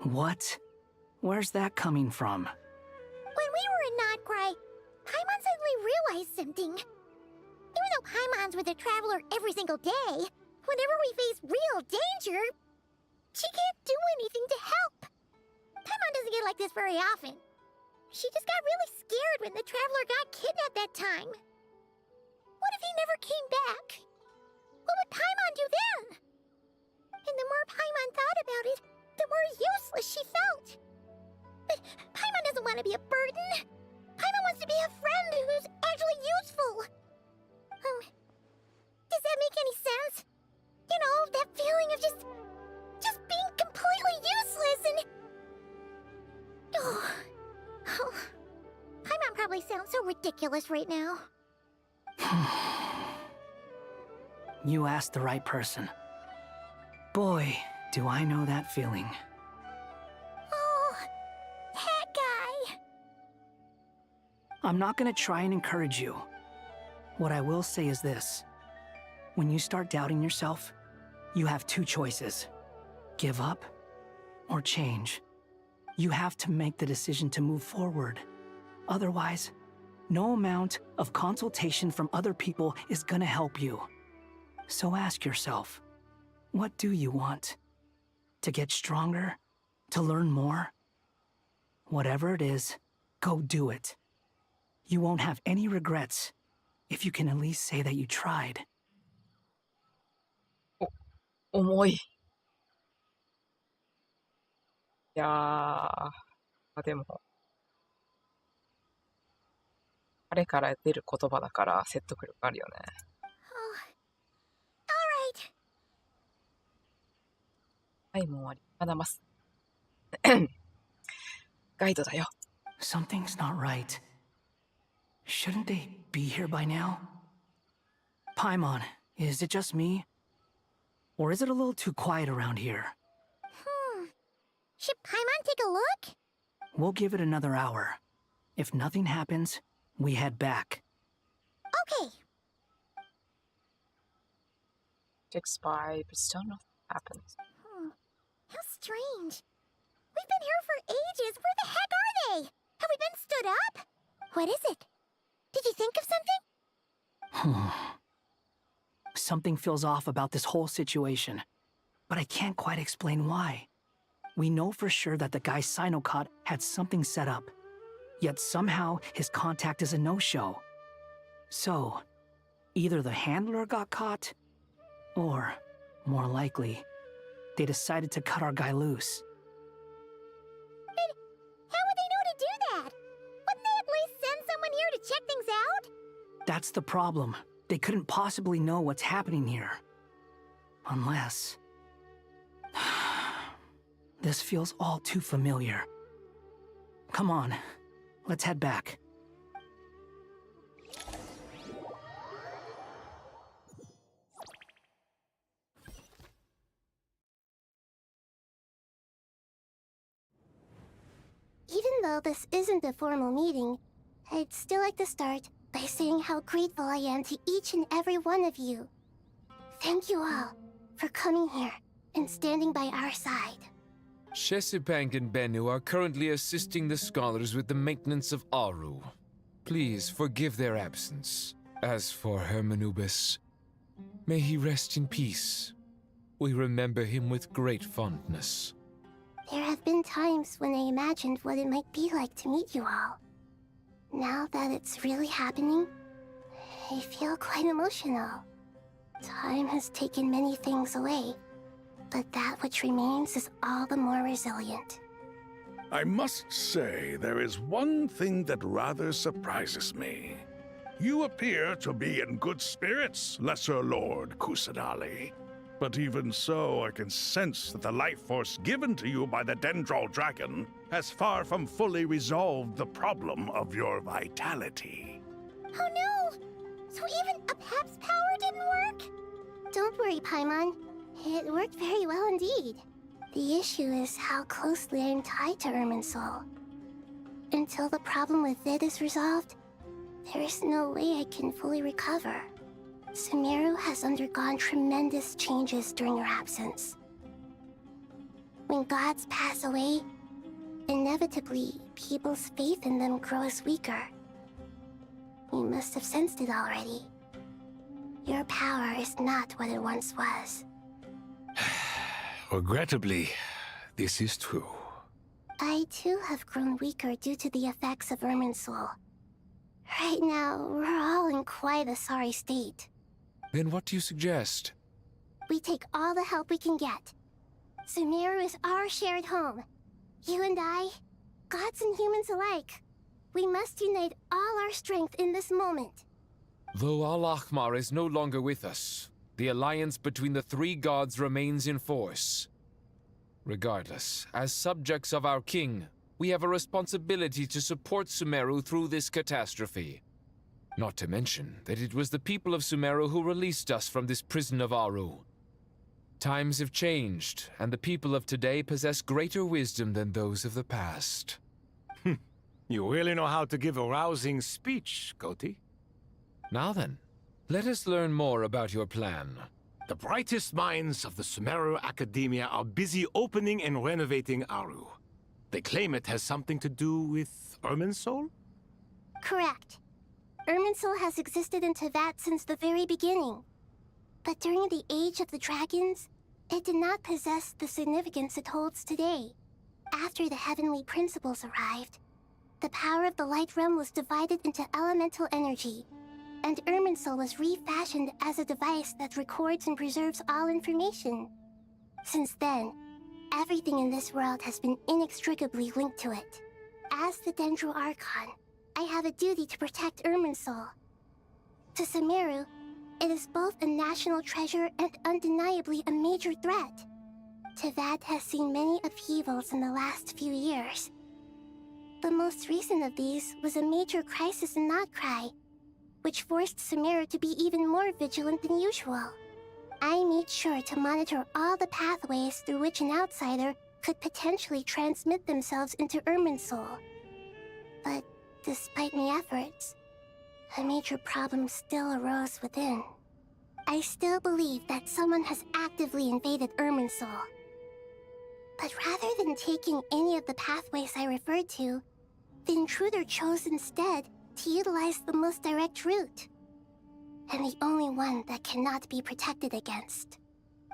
What? Where's that coming from? When we were in Notcry, Paimon suddenly realized something. Even though Paimon's with a traveler every single day, whenever we face real danger, she can't do anything to help. Paimon doesn't get like this very often. She just got really scared when the traveler got kidnapped that time. What if he never came back? What would Paimon do then? And the more Paimon thought about it, the more useless she felt. But Paimon doesn't want to be a burden. Paimon wants to be a friend who's actually useful. Does that make any sense? You know, that feeling of just being completely useless and... Oh, Paimon probably sounds so ridiculous right now. You asked the right person. Boy, do I know that feeling. Oh, that guy. I'm not gonna try and encourage you. What I will say is this. When you start doubting yourself, you have two choices. Give up or change. You have to make the decision to move forward. Otherwise, no amount of consultation from other people is gonna help you. So ask yourself, what do you want? To get stronger? To learn more? Whatever it is, go do it. You won't have any regrets if you can at least say that you tried. 重い。いやー、でも、彼から出る言葉だから説得力あるよね。はい、もう終わり。まだます。ガイドだよ。Something's not right. Shouldn't they be here by now? Paimon, is it just me? Or is it a little too quiet around here? Should Paimon take a look? We'll give it another hour. If nothing happens, we head back. Okay. Fixed by, but still nothing happens. How strange. We've been here for ages. Where the heck are they? Have we been stood up? What is it? Did you think of something? Something feels off about this whole situation, but I can't quite explain why. We know for sure that the guy Sinocot had something set up, yet somehow his contact is a no-show. So, either the handler got caught, or, more likely, they decided to cut our guy loose. But how would they know to do that? Wouldn't they at least send someone here to check things out? That's the problem. They couldn't possibly know what's happening here. Unless... This feels all too familiar. Come on, let's head back. Even though this isn't a formal meeting, I'd still like to start by saying how grateful I am to each and every one of you. Thank you all for coming here and standing by our side. Shesipank and Bennu are currently assisting the scholars with the maintenance of Aru. Please forgive their absence. As for Hermanubis, may he rest in peace. We remember him with great fondness. There have been times when I imagined what it might be like to meet you all. Now that it's really happening, I feel quite emotional. Time has taken many things away, but that which remains is all the more resilient. I must say, there is one thing that rather surprises me. You appear to be in good spirits, Lesser Lord Kusanali. But even so, I can sense that the life force given to you by the Dendral Dragon has far from fully resolved the problem of your vitality. Oh no! So even a Pep's power didn't work? Don't worry, Paimon. It worked very well indeed. The issue is how closely I am tied to Irminsul. Until the problem with it is resolved, there is no way I can fully recover. Sumeru has undergone tremendous changes during your absence. When gods pass away, inevitably, people's faith in them grows weaker. You must have sensed it already. Your power is not what it once was. Regrettably, this is true. I too have grown weaker due to the effects of Irminsul. Right now, we're all in quite a sorry state. Then what do you suggest? We take all the help we can get. Sumeru is our shared home. You and I, gods and humans alike. We must unite all our strength in this moment. Though Al-Ahmar is no longer with us, the alliance between the three gods remains in force. Regardless, as subjects of our king, we have a responsibility to support Sumeru through this catastrophe. Not to mention that it was the people of Sumeru who released us from this prison of Aru. Times have changed, and the people of today possess greater wisdom than those of the past. You really know how to give a rousing speech, Koti. Now then, let us learn more about your plan. The brightest minds of the Sumeru Academia are busy opening and renovating Aru. They claim it has something to do with Irminsul? Correct. Irminsul has existed in Teyvat since the very beginning. But during the Age of the Dragons, it did not possess the significance it holds today. After the heavenly principles arrived, the power of the Light Realm was divided into elemental energy, and Irminsul was refashioned as a device that records and preserves all information. Since then, everything in this world has been inextricably linked to it. As the Dendro Archon, I have a duty to protect Irminsul. To Sumeru, it is both a national treasure and undeniably a major threat. Teyvat has seen many upheavals in the last few years. The most recent of these was a major crisis in Notcry, which forced Sumeru to be even more vigilant than usual. I made sure to monitor all the pathways through which an outsider could potentially transmit themselves into Irminsul. But despite my efforts, a major problem still arose within. I still believe that someone has actively invaded Irminsul. But rather than taking any of the pathways I referred to, the intruder chose instead to utilize the most direct route, and the only one that cannot be protected against,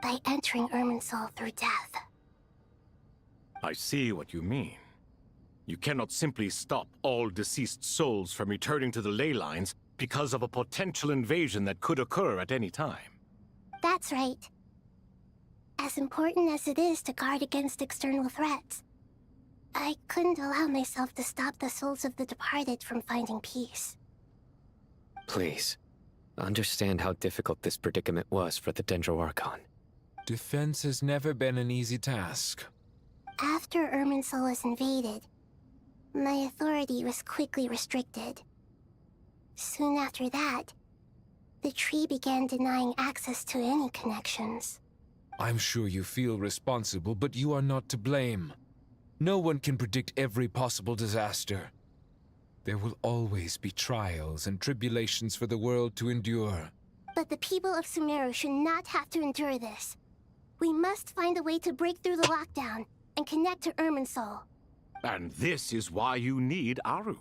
by entering Irminsul through death. I see what you mean. You cannot simply stop all deceased souls from returning to the ley lines because of a potential invasion that could occur at any time. That's right. As important as it is to guard against external threats, I couldn't allow myself to stop the souls of the departed from finding peace. Please, understand how difficult this predicament was for the Dendro Archon. Defense has never been an easy task. After Irminsul was invaded, my authority was quickly restricted. Soon after that, the tree began denying access to any connections. I'm sure you feel responsible, but you are not to blame. No one can predict every possible disaster. There will always be trials and tribulations for the world to endure. But the people of Sumeru should not have to endure this. We must find a way to break through the lockdown and connect to Irminsul. And this is why you need Aru.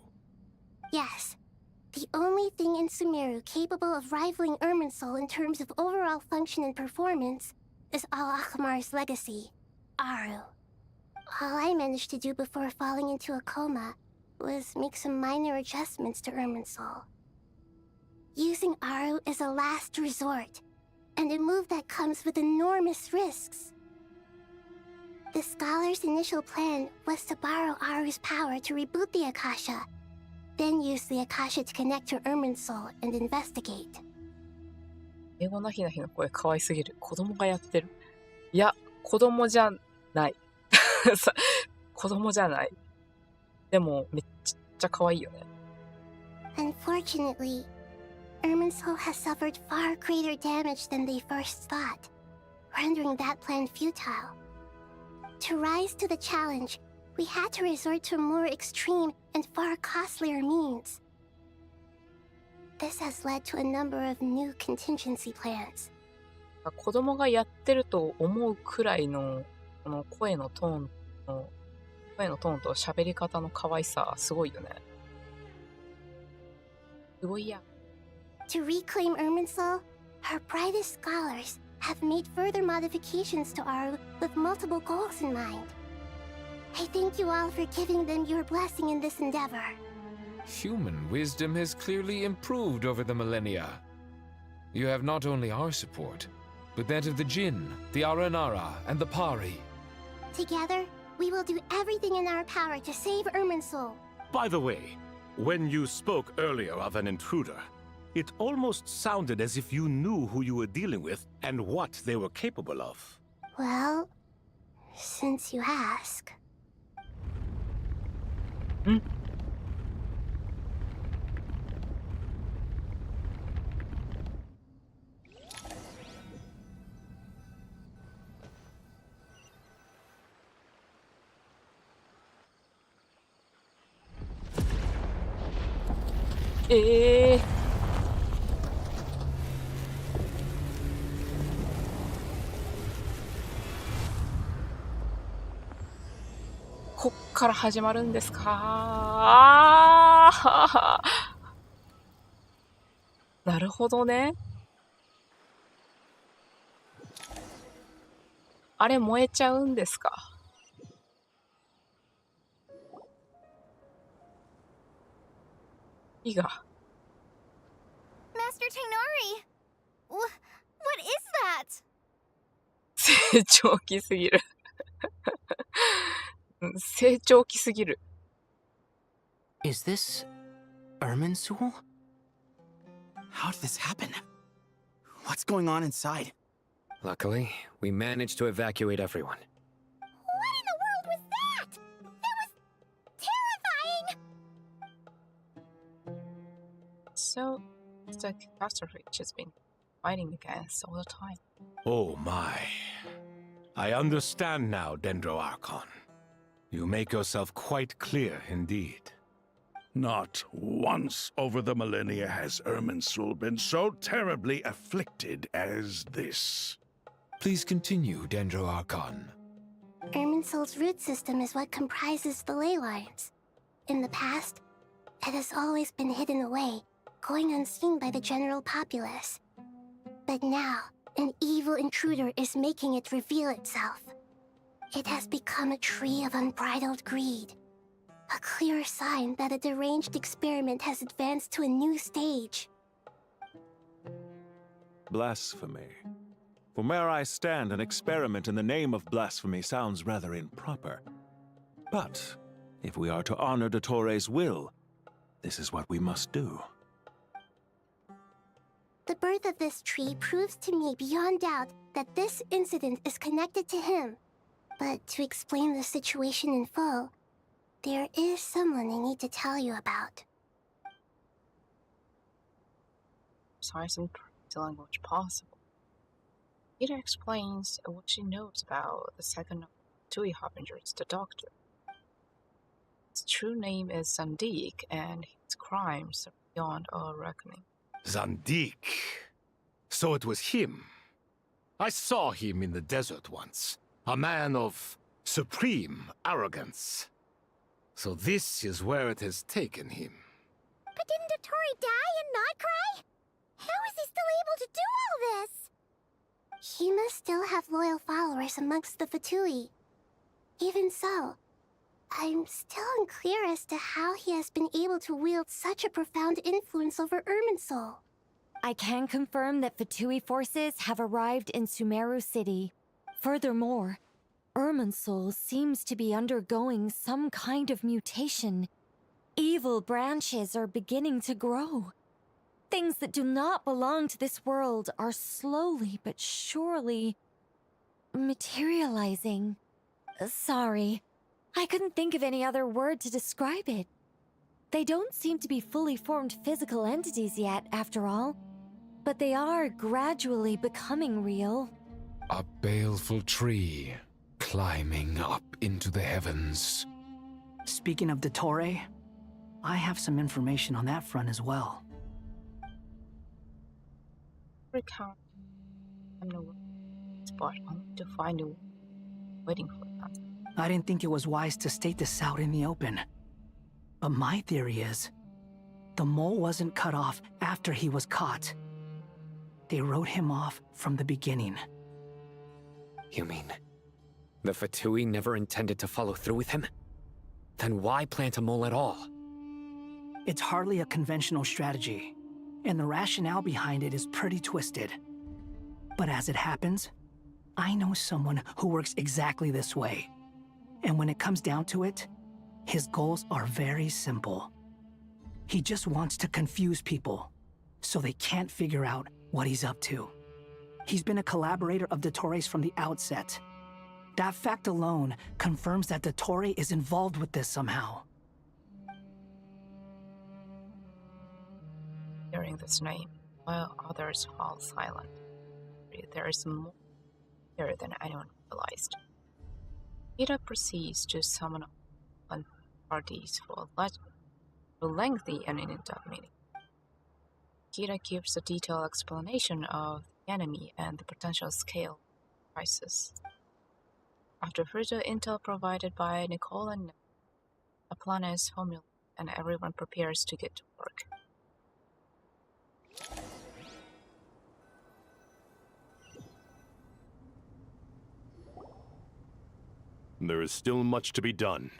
Yes. The only thing in Sumeru capable of rivaling Irminsul in terms of overall function and performance is Al-Akhmar's legacy, Aru. All I managed to do before falling into a coma was make some minor adjustments to Irminsul. Using Aru is a last resort, and a move that comes with enormous risks. The scholar's initial plan was to borrow Aru's power to reboot the Akasha, then use the Akasha to connect to Irminsul and investigate. 英語のひなひの声可愛すぎる。子供がやってる。いや、子供じゃない。子供じゃない。でも、めっちゃ可愛いよね。Unfortunately, Irminsul has suffered far greater damage than they first thought, rendering that plan futile. To rise to the challenge, we had to resort to more extreme and far costlier means. This has led to a number of new contingency plans. 子供がやってると思うくらいのこの声のトーンと喋り方の可愛さすごいよね。すごいや。To reclaim Irminsul, our brightest scholars have made further modifications to Aru with multiple goals in mind. I thank you all for giving them your blessing in this endeavor. Human wisdom has clearly improved over the millennia. You have not only our support, but that of the Jinn, the Aranara, and the Pari. Together, we will do everything in our power to save Irminsul. By the way, when you spoke earlier of an intruder, it almost sounded as if you knew who you were dealing with and what they were capable of. Well, since you ask. Eh. こっから始まるんですか。なるほどね。あれ燃えちゃうんですか。火が。Master Tainari! What is that? 成長期すぎる。成長期すぎる。Is this Irminsul? How did this happen? What's going on inside? Luckily, we managed to evacuate everyone. What in the world was that? That was terrifying! So, it's the catastrophe she's been fighting against all the time. Oh my. I understand now, Dendro Archon. You make yourself quite clear indeed. Not once over the millennia has Irminsul been so terribly afflicted as this. Please continue, Dendro Archon. Irminsul's root system is what comprises the ley lines. In the past, it has always been hidden away, going unseen by the general populace. But now, an evil intruder is making it reveal itself. It has become a tree of unbridled greed. A clear sign that a deranged experiment has advanced to a new stage. Blasphemy. From where I stand, an experiment in the name of blasphemy sounds rather improper. But if we are to honor Dottores' will, this is what we must do. The birth of this tree proves to me beyond doubt that this incident is connected to him. But to explain the situation in full, there is someone I need to tell you about. Science and language possible. Ida explains what she knows about the second of Tue harbingers, the Doctor. His true name is Zandik, and his crimes are beyond all reckoning. Zandik. So it was him. I saw him in the desert once. A man of supreme arrogance. So this is where it has taken him. But didn't Dottore die and not cry? How is he still able to do all this? He must still have loyal followers amongst the Fatui. Even so, I'm still unclear as to how he has been able to wield such a profound influence over Irminsul. I can confirm that Fatui forces have arrived in Sumeru City. Furthermore, Irminsul seems to be undergoing some kind of mutation. Evil branches are beginning to grow. Things that do not belong to this world are slowly but surely materializing. Sorry, I couldn't think of any other word to describe it. They don't seem to be fully formed physical entities yet, after all, but they are gradually becoming real. A baleful tree climbing up into the heavens. Speaking of Dottore, I have some information on that front as well. Recount. I'm no spot only to find you waiting for that. I didn't think it was wise to state this out in the open. But my theory is, the mole wasn't cut off after he was caught. They wrote him off from the beginning. You mean, the Fatui never intended to follow through with him? Then why plant a mole at all? It's hardly a conventional strategy, and the rationale behind it is pretty twisted. But as it happens, I know someone who works exactly this way. And when it comes down to it, his goals are very simple. He just wants to confuse people, so they can't figure out what he's up to. He's been a collaborator of Dottore's from the outset. That fact alone confirms that Dottore is involved with this somehow. Hearing this name, while others fall silent, there is more here than anyone realized. Ida proceeds to summon parties for a lengthy and in-depth meeting. Kira gives a detailed explanation of the enemy and the potential scale of the crisis. After further intel provided by Nicole and Nick, a plan is formulated and everyone prepares to get to work. There is still much to be done.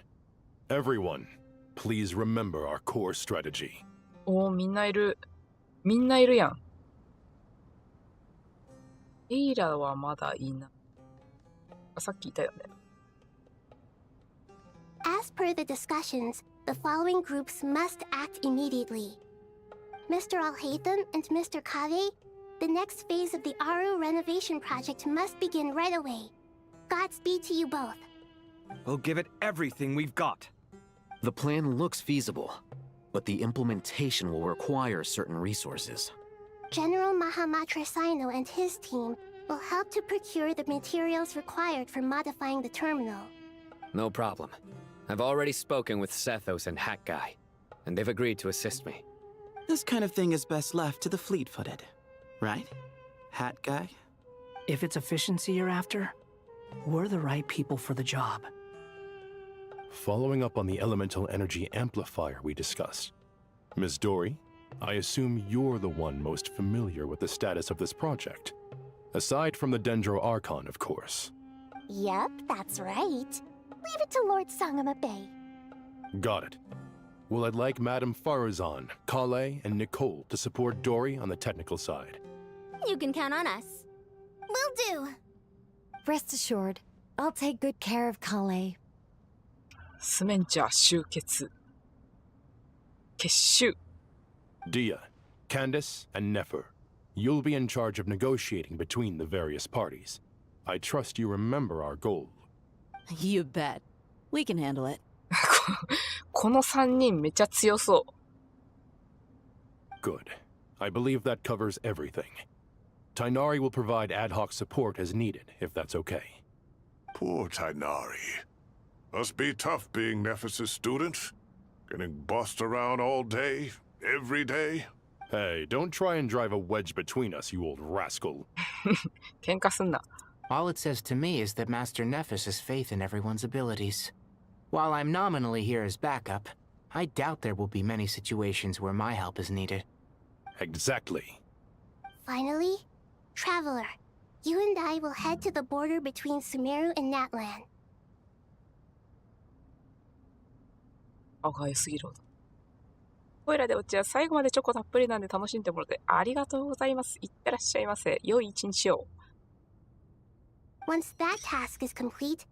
Everyone, please remember our core strategy. おー、みんないる。みんないるやん。エイラはまだいない。さっき言ったよね。As per the discussions, the following groups must act immediately. Mr. Al-Haytham and Mr. Kave, the next phase of the Aru renovation project must begin right away. Godspeed to you both. We'll give it everything we've got. The plan looks feasible, but the implementation will require certain resources. General Mahamatra Sino and his team will help to procure the materials required for modifying the terminal. No problem. I've already spoken with Sethos and Hat Guy. and they've agreed to assist me. This kind of thing is best left to the fleet-footed, right? Hat guy? If it's efficiency you're after, we're the right people for the job. Following up on the elemental energy amplifier we discussed, Ms. Dory, I assume you're the one most familiar with the status of this project. Aside from the Dendro Archon, of course. Yep, that's right. Leave it to Lord Sangama Bay. Got it. Well, I'd like Madame Farazan, Kale, and Nicole to support Dory on the technical side. You can count on us. Will do. Rest assured, I'll take good care of Kale. スメンチャー集結。結集。Dia, Candace, and Nefer, you'll be in charge of negotiating between the various parties. I trust you remember our goal. You bet. We can handle it. この3人めちゃ強そう。Good. I believe that covers everything. Tainari will provide ad hoc support as needed, if that's okay. Poor Tainari. Must be tough being Nephis' student. Getting bossed around all day, every day. Hey, don't try and drive a wedge between us, you old rascal. 喧嘩すんな。All it says to me is that Master Nephis has faith in everyone's abilities. While I'm nominally here as backup, I doubt there will be many situations where my help is needed. Exactly. Finally, Traveler, you and I will head to the border between Sumeru and Natlan. あが良すぎるほど。こいらでお茶は最後までチョコたっぷりなんで楽しんでもらってありがとうございます。いってらっしゃいませ。良い一日を。Once that task is complete,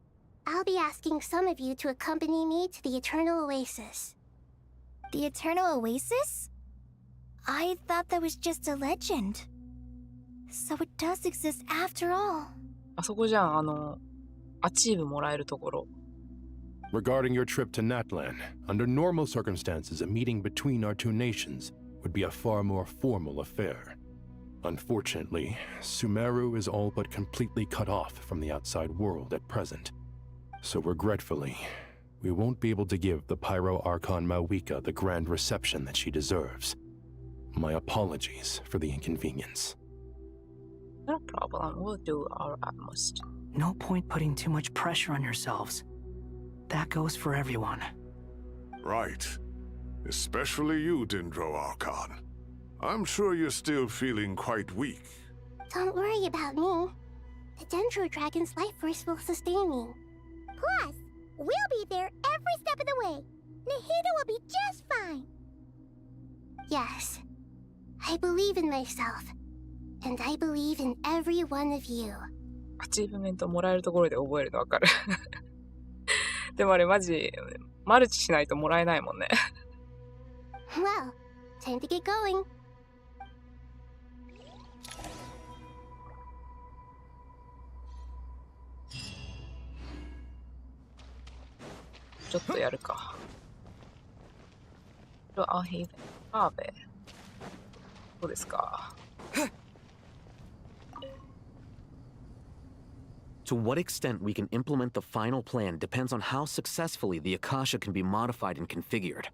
I'll be asking some of you to accompany me to the Eternal Oasis. The Eternal Oasis? I thought that was just a legend. So it does exist after all. あそこじゃん、アチーブもらえるところ。Regarding your trip to Natlan, under normal circumstances, a meeting between our two nations would be a far more formal affair. Unfortunately, Sumeru is all but completely cut off from the outside world at present. So regretfully, we won't be able to give the Pyro Archon Mawika the grand reception that she deserves. My apologies for the inconvenience. No problem. We'll do our utmost. No point putting too much pressure on yourselves. That goes for everyone. Right. Especially you, Dendro Archon. I'm sure you're still feeling quite weak. Don't worry about me. The Dendro Dragon's life force will sustain me. Plus, we'll be there every step of the way. Nahida will be just fine. Yes. I believe in myself. And I believe in every one of you. アチーブメントもらえるところで覚えるのわかる。でもあれマジ、マルチしないともらえないもんね。Well, time to get going. ちょっとやるか。アヘイベン、アーベ。どうですか。To what extent we can implement the final plan depends on how successfully the Akasha can be modified and configured.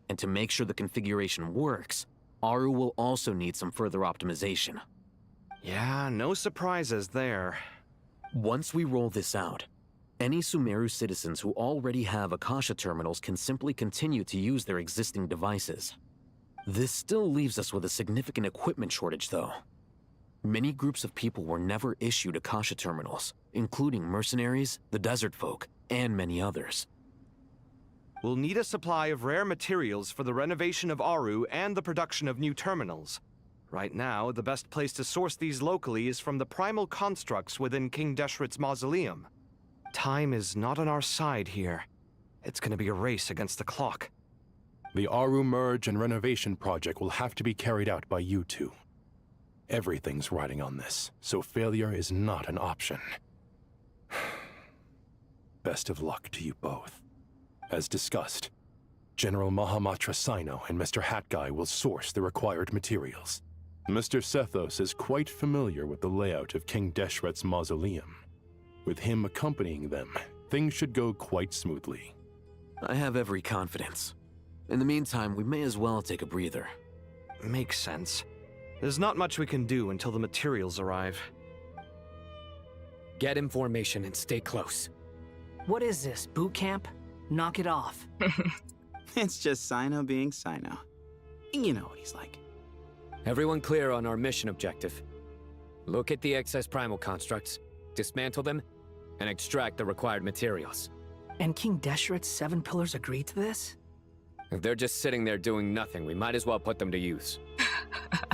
And to make sure the configuration works, Aru will also need some further optimization. Yeah, no surprises there. Once we roll this out, any Sumeru citizens who already have Akasha terminals can simply continue to use their existing devices. This still leaves us with a significant equipment shortage, though. Many groups of people were never issued Akasha terminals, including mercenaries, the desert folk, and many others. We'll need a supply of rare materials for the renovation of Aru and the production of new terminals. Right now, the best place to source these locally is from the primal constructs within King Deshret's mausoleum. Time is not on our side here. It's gonna be a race against the clock. The Aru merge and renovation project will have to be carried out by you two. Everything's riding on this, so failure is not an option. Best of luck to you both. As discussed, General Mahamatra Sino and Mr. Hat Guy will source the required materials. Mr. Sethos is quite familiar with the layout of King Deshret's mausoleum. With him accompanying them, things should go quite smoothly. I have every confidence. In the meantime, we may as well take a breather. Makes sense. There's not much we can do until the materials arrive. Get in formation and stay close. What is this, boot camp? Knock it off. It's just Sino being Sino. You know what he's like. Everyone clear on our mission objective. Look at the excess primal constructs, dismantle them, and extract the required materials. And King Deshret's 7 pillars agreed to this? If they're just sitting there doing nothing, we might as well put them to use.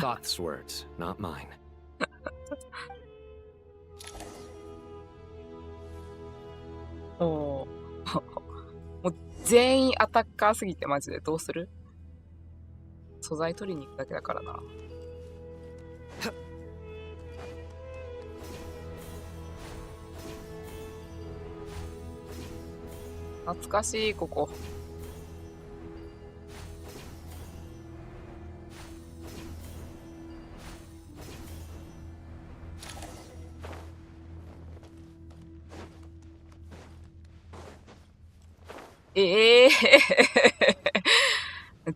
Thoth's words, not mine. おーもう全員アタッカーすぎてマジでどうする？素材取りに行くだけだからな。懐かしいここ。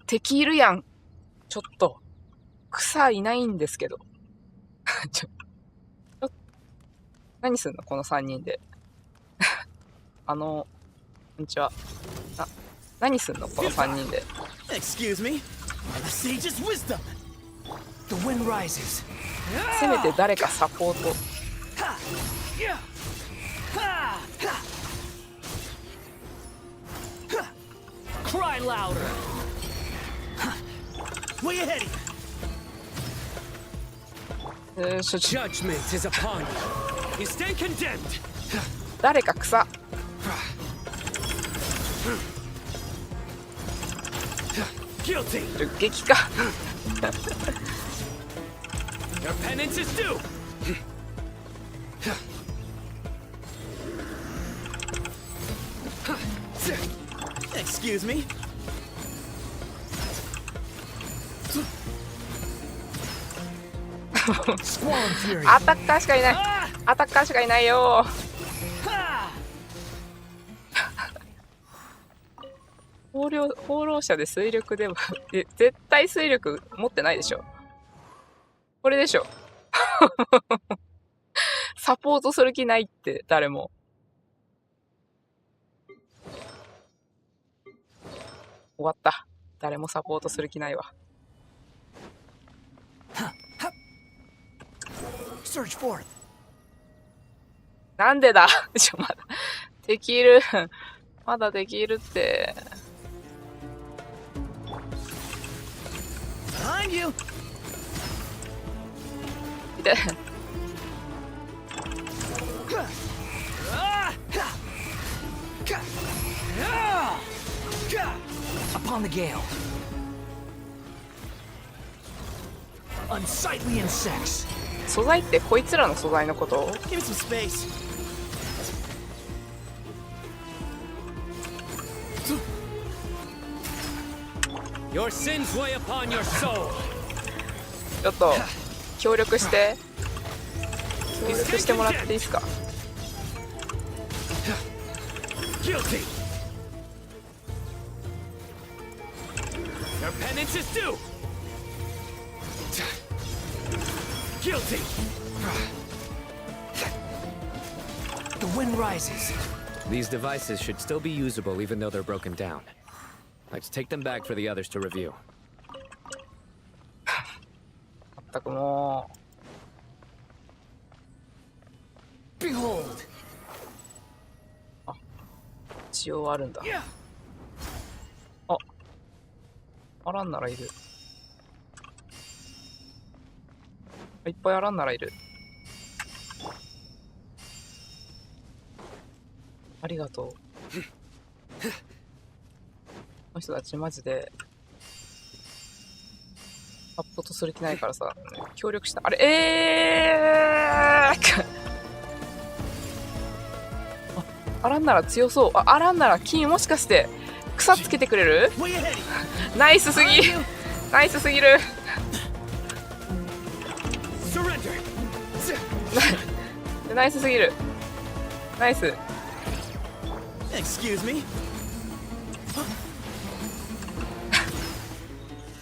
敵いるやん。ちょっと草いないんですけど。何すんのこの3人で。こんにちは。何すんのこの3人で。Excuse me. The sage's wisdom. The wind rises. せめて誰かサポート。Cry louder. Way ahead. Judgment is upon you. You stand condemned. 誰か草。Guilty. 激か。Your penance is due. Excuse me. アタッカーしかいない。アタッカーしかいないよ。放浪者で水力でも絶対水力持ってないでしょ。これでしょ。サポートする気ないって誰も。終わった。誰もサポートする気ないわ。Search forth. なんでだまだ敵いる。まだ敵いるって。Behind you. いて。Upon the gale. Unsightly insects. 素材ってこいつらの素材のこと？ Give me some space. Your sins weigh upon your soul. ちょっと協力してもらっていいですか？ Guilty. Your penance is due. Guilty. The wind rises. These devices should still be usable even though they're broken down. Let's take them back for the others to review. 全くもう。Behold. 一応あるんだ。あらんならいる。いっぱいあらんならいる。ありがとう。この人たちマジでサポートする気ないからさ、協力した。あれあらんなら強そう。あらんなら金もしかして草つけてくれる？ナイスすぎ。ナイスすぎる。ナイスすぎる。ナイス。Excuse me.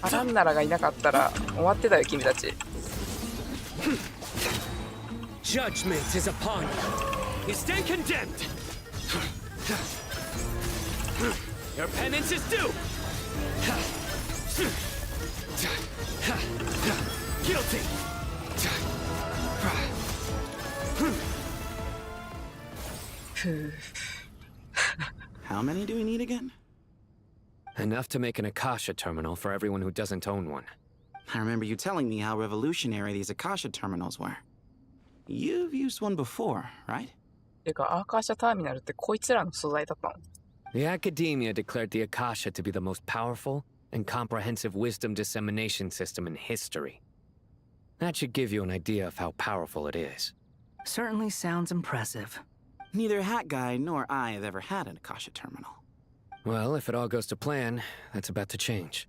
アランナラがいなかったら終わってたよ君たち。Judgment is upon you. You stand condemned. Your penance is due. Guilty. How many do we need again? Enough to make an Akasha terminal for everyone who doesn't own one. I remember you telling me how revolutionary these Akasha terminals were. You've used one before, right? てか、アーカーシャターミナルってこいつらの素材だったの？ The academia declared the Akasha to be the most powerful and comprehensive wisdom dissemination system in history. That should give you an idea of how powerful it is. Certainly sounds impressive. Neither Hat Guy nor I have ever had an Akasha terminal. Well, if it all goes to plan, that's about to change.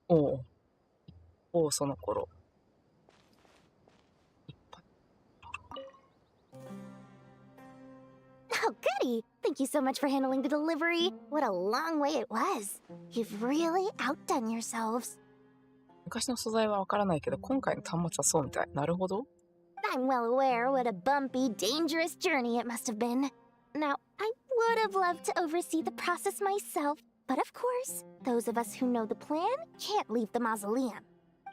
おうその頃。Oh, goody! Thank you so much for handling the delivery. What a long way it was. You've really outdone yourselves. 昔の素材はわからないけど、今回の端末はそうみたい。なるほど。I'm well aware what a bumpy, dangerous journey it must have been. Now, I would have loved to oversee the process myself, but of course, those of us who know the plan can't leave the mausoleum.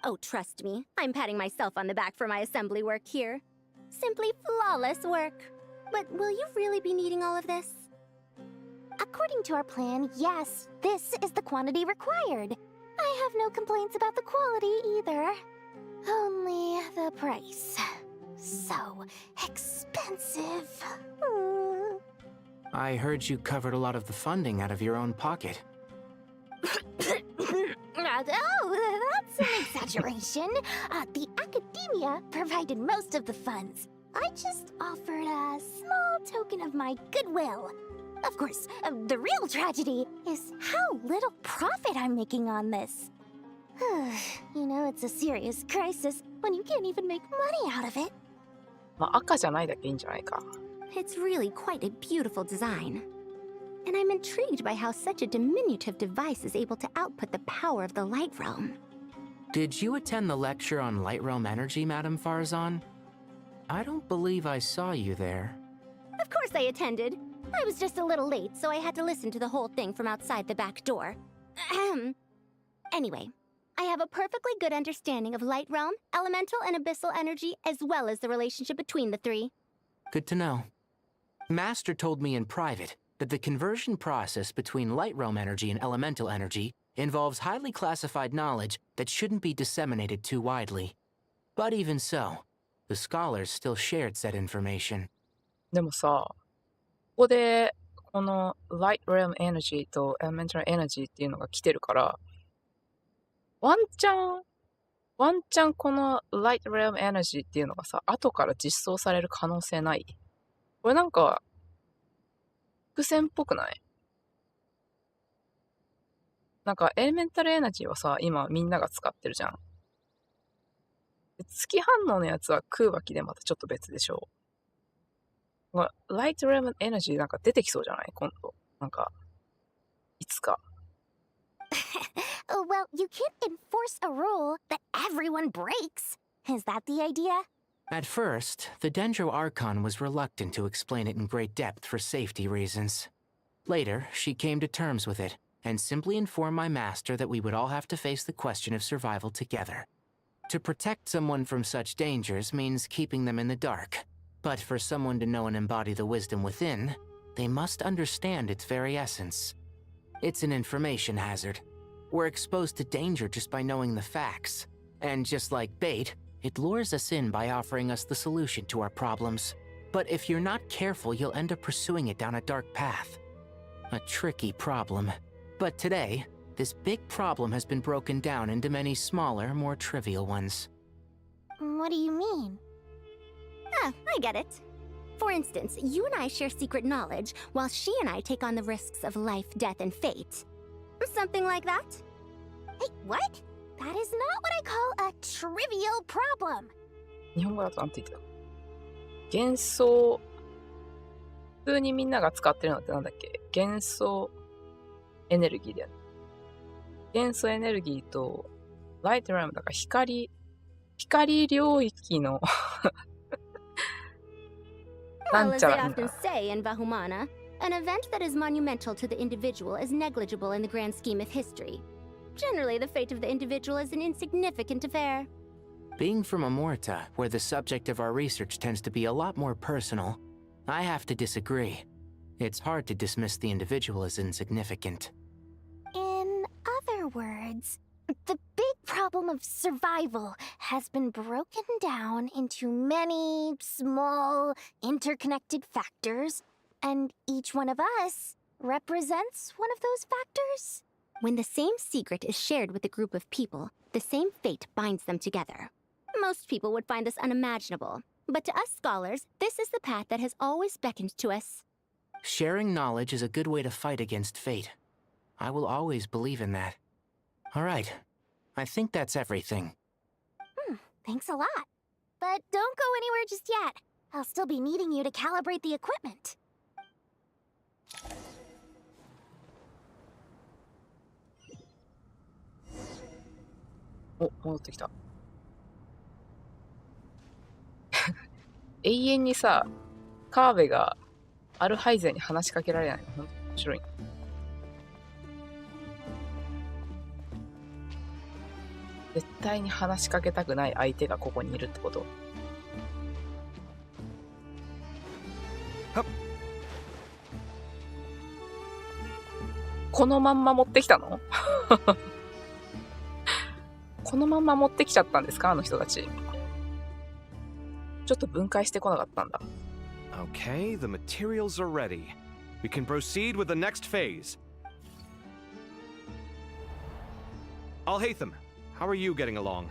Oh, trust me, I'm patting myself on the back for my assembly work here. Simply flawless work. But will you really be needing all of this? According to our plan, yes, this is the quantity required. I have no complaints about the quality either. Only the price. So expensive. I heard you covered a lot of the funding out of your own pocket. Oh, that's an exaggeration. The academia provided most of the funds. I just offered a small token of my goodwill. Of course, the real tragedy is how little profit I'm making on this. You know, it's a serious crisis when you can't even make money out of it. まあ赤じゃないだけいいんじゃないか。It's really quite a beautiful design. And I'm intrigued by how such a diminutive device is able to output the power of the Light Realm. Did you attend the lecture on Light Realm energy, Madame Farzan? I don't believe I saw you there. Of course I attended. I was just a little late, so I had to listen to the whole thing from outside the back door. Anyway, I have a perfectly good understanding of Light Realm, elemental and abyssal energy, as well as the relationship between the three. Good to know. Master told me in private that the conversion process between Light Realm energy and elemental energy involves highly classified knowledge that shouldn't be disseminated too widely. But even so, the scholars still shared said information. でもさ、ここでこの Light Realm Energy と Elemental Energy っていうのが来てるから、ワンチャンこの Light Realm Energy っていうのがさ、後から実装される可能性ない？これなんか、伏線っぽくない？なんか Elemental Energy はさ、今みんなが使ってるじゃん。月反応のやつは空爆でまたちょっと別でしょ。Light Realm Energy なんか出てきそうじゃない今度。なんか、いつか。Well, you can't enforce a rule that everyone breaks. Is that the idea? At first, the Dendro Archon was reluctant to explain it in great depth for safety reasons. Later, she came to terms with it, and simply informed my master that we would all have to face the question of survival together. To protect someone from such dangers means keeping them in the dark. But for someone to know and embody the wisdom within, they must understand its very essence. It's an information hazard. We're exposed to danger just by knowing the facts. And just like bait, it lures us in by offering us the solution to our problems. But if you're not careful, you'll end up pursuing it down a dark path. A tricky problem. But today, this big problem has been broken down into many smaller, more trivial ones. What do you mean? Ah, I get it. For instance, you and I share secret knowledge, while she and I take on the risks of life, death, and fate. Something like that? Hey, what? That is not what I call a trivial problem. 日本語だとなんて言ってた？幻想普通にみんなが使ってるのってなんだっけ？元素エネルギーだよね。元素エネルギーと、ライトラムだから光領域のな Well, ん as ちゃ they ら often say in Vahumana, an event that is monumental to the individual is negligible in the grand scheme of history. Generally, the fate of the individual is an insignificant affair. Being from Amorta, where the subject of our research tends to be a lot more personal, I have to disagree. It's hard to dismiss the individual as insignificant. In other words, the big problem of survival has been broken down into many small, interconnected factors, and each one of us represents one of those factors. When the same secret is shared with a group of people, the same fate binds them together. Most people would find this unimaginable, but to us scholars, this is the path that has always beckoned to us. Sharing knowledge is a good way to fight against fate. I will always believe in that. All right. I think that's everything. Thanks a lot. But don't go anywhere just yet. I'll still be needing you to calibrate the equipment. お、戻ってきた。永遠にさ、カーベがアルハイゼンに話しかけられないの。ほんと面白い。絶対に話しかけたくない相手がここにいるってこと。このまんま持ってきたの？このまんま持ってきちゃったんですか、あの人たち。ちょっと分解してこなかったんだ。Okay, the materials are ready. We can proceed with the next phase. Alhaitham, how are you getting along?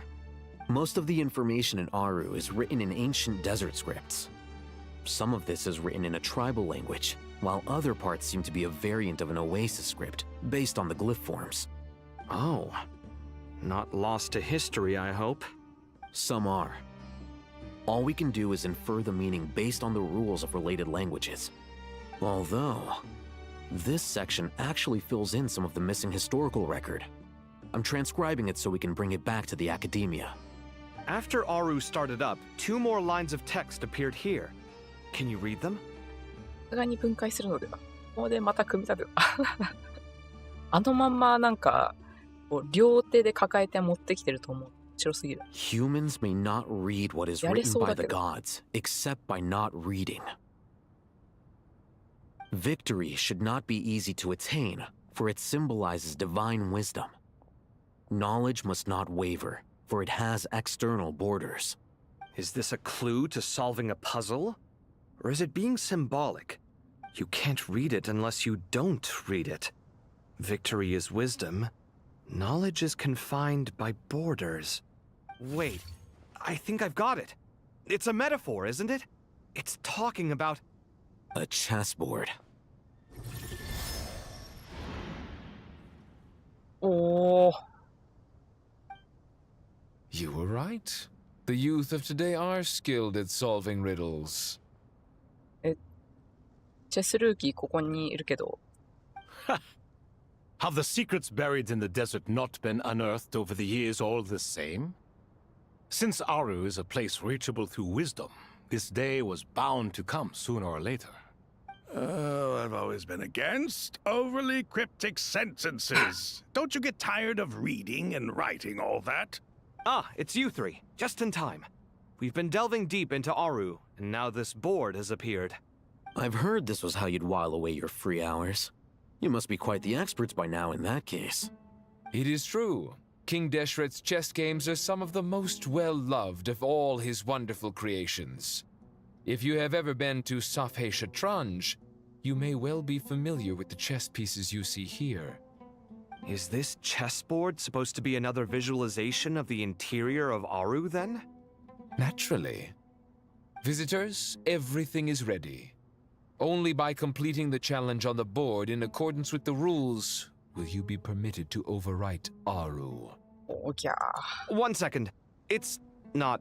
Most of the information in Aru is written in ancient desert scripts. Some of this is written in a tribal language, while other parts seem to be a variant of an oasis script, based on the glyph forms. Oh. Not lost to history, I hope. Some are. All we can do is infer the meaning based on the rules of related languages. Although, this section actually fills in some of the missing historical record. I'm transcribing it so we can bring it back to the academia. After Aru started up, 2 more lines of text appeared here. Can you read them? さすがに分解するのでは。ここでまた組み立てた。あのまんまなんか、両手で抱えて持ってきてると思う。白すぎる。Humans may not read what is written by the gods, except by not reading. Victory should not be easy to attain, for it symbolizes divine wisdom. Knowledge must not waver, for it has external borders. Is this a clue to solving a puzzle? Or is it being symbolic? You can't read it unless you don't read it. Victory is wisdom. Knowledge is confined by borders. Wait, I think I've got it. It's a metaphor, isn't it? It's talking about... a chessboard. Oh. You were right. The youth of today are skilled at solving riddles. チェスルーキーここにいるけど。Have the secrets buried in the desert not been unearthed over the years all the same? Since Aru is a place reachable through wisdom, this day was bound to come sooner or later. Oh, I've always been against overly cryptic sentences. Don't you get tired of reading and writing all that? Ah, it's you 3. Just in time. We've been delving deep into Aru, and now this board has appeared. I've heard this was how you'd while away your free hours. You must be quite the experts by now in that case. It is true. King Deshret's chess games are some of the most well-loved of all his wonderful creations. If you have ever been to Safhe Shatranj, you may well be familiar with the chess pieces you see here. Is this chessboard supposed to be another visualization of the interior of Aru, then? Naturally. Visitors, everything is ready. Only by completing the challenge on the board in accordance with the rules will you be permitted to overwrite Aru. Oh, yeah. 1 second. It's not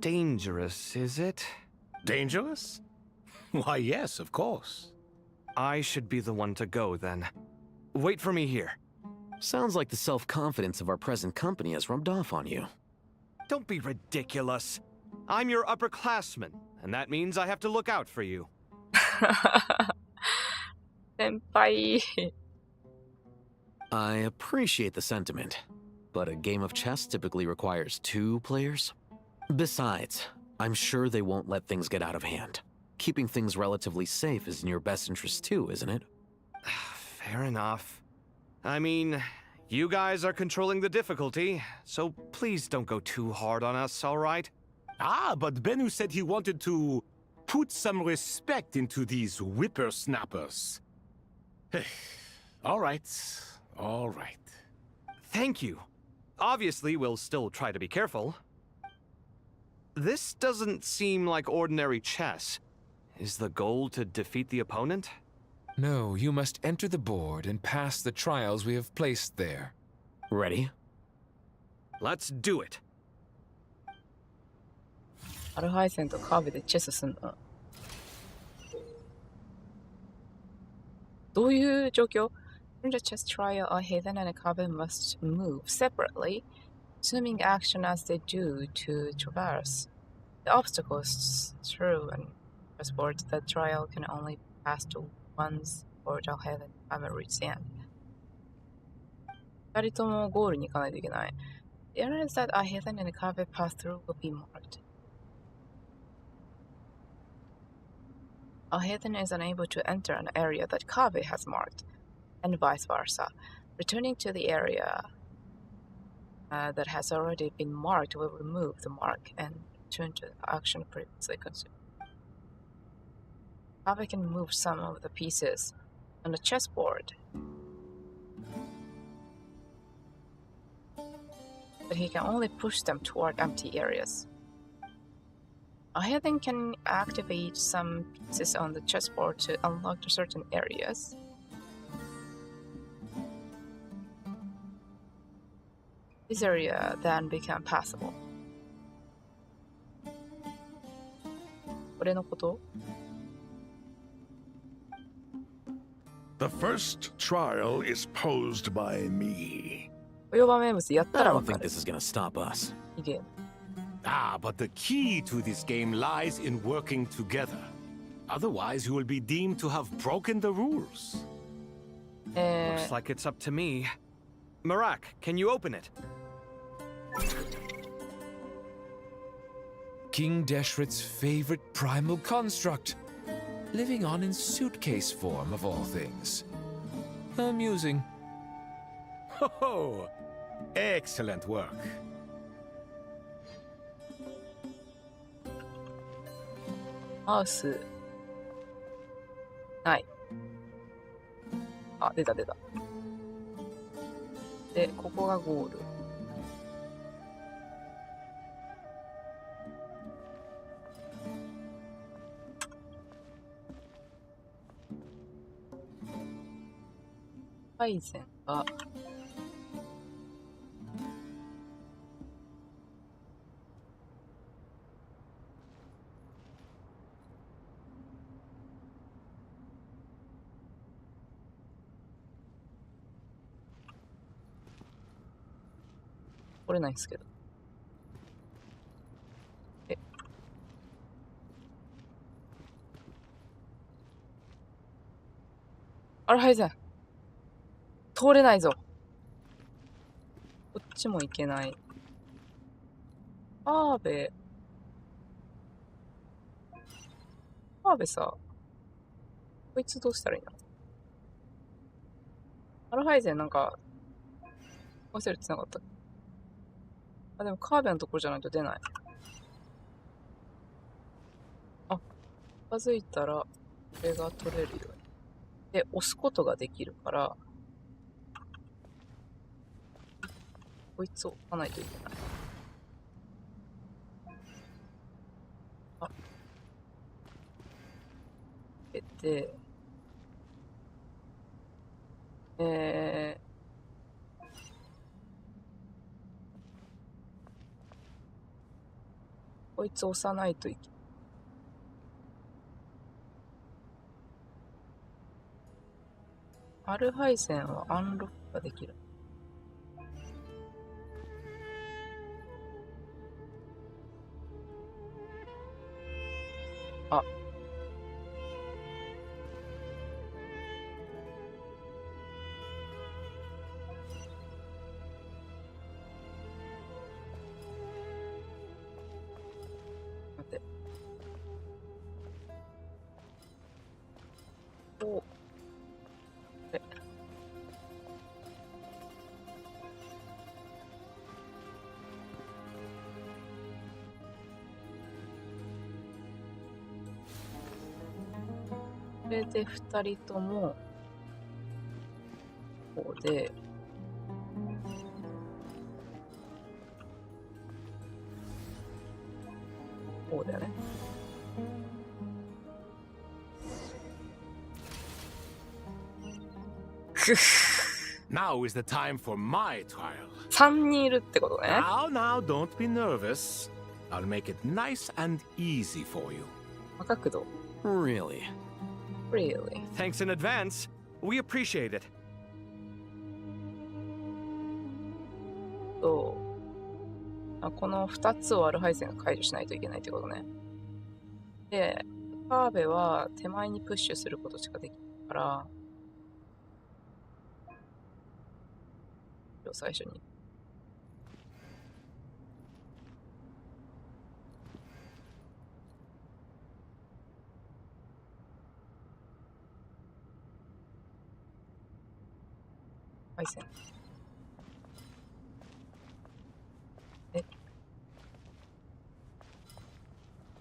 dangerous, is it? Dangerous? Why, yes, of course. I should be the one to go then. Wait for me here. Sounds like the self-confidence of our present company has rubbed off on you. Don't be ridiculous. I'm your upperclassman, and that means I have to look out for you. 先輩 I appreciate the sentiment, but a game of chess typically requires 2 players. Besides, I'm sure they won't let things get out of hand. Keeping things relatively safe is in your best interest too, isn't it? Fair enough. I mean, you guys are controlling the difficulty, so please don't go too hard on us, all right? Ah, but Bennu said he wanted to put some respect into these whippersnappers. All right. Thank you. Obviously, we'll still try to be careful. This doesn't seem like ordinary chess. Is the goal to defeat the opponent? No, you must enter the board and pass the trials we have placed there. Ready? Let's do it. アルハイセンとカーベでチェスすんのどういう状況 During the chess trial, a Heathen and a Kabe must move separately, assuming action as they do to traverse. The obstacles through and chessboard the trial can only pass to once or the Heathen Kabe reach the end. 2人ともゴールに行かないといけない。The areas that a Heathen and a Kabe pass through will be marked. A Heathen is unable to enter an area that Kabe has marked, and vice versa. Returning to the area that has already been marked will remove the mark and return to the action previously consumed. Kabe can move some of the pieces on the chessboard, but he can only push them toward empty areas. A Heathen can activate some pieces on the chessboard to unlock certain areas. This area then become passable. これのこと? The first trial is posed by me. 4番名物やったら I わ don't か think る。 this is gonna stop us. いいゲーム。Ah, but the key to this game lies in working together. Otherwise, you will be deemed to have broken the rules. Looks like it's up to me. Marak, can you open it? King Deshret's favorite primal construct. Living on in suitcase form, of all things. Amusing. Ho! Excellent work. マウスないあ出た出たでここがゴール配線が取れないんですけど。あれ、はいぜん。通れないぞ。こっちも行けない。アーベさ、こいつどうしたらいいの？アルハイゼンなんか、忘れてなかったっけ？あ、でもカーベのところじゃないと出ない。あ、近づいたら、これが取れるように。で、押すことができるから、こいつを押さないといけない。あ、で、こいつ押さないといけない。ある配線はアンロックができる。あ。待って。お。これで2人ともこうでこうだよね。Now is the time for my trial. 3人いるってことね。Now, don't be nervous. I'll make it nice and easy for you. 角度。Really? Really? Thanks in advance. We appreciate it. この2つをアル配線が解除しないといけないってことね。で、カーベは手前にプッシュすることしかできないから、最初に。配線。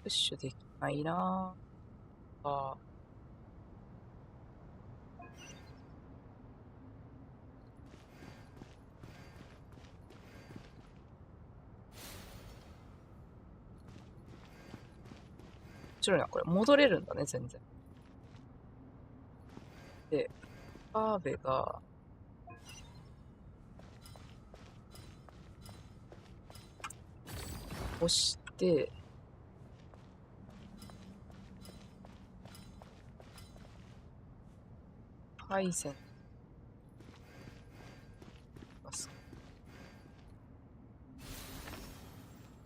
プッシュできないなぁ。面白いな、これ戻れるんだね、全然。で、カーベが、押して、配線。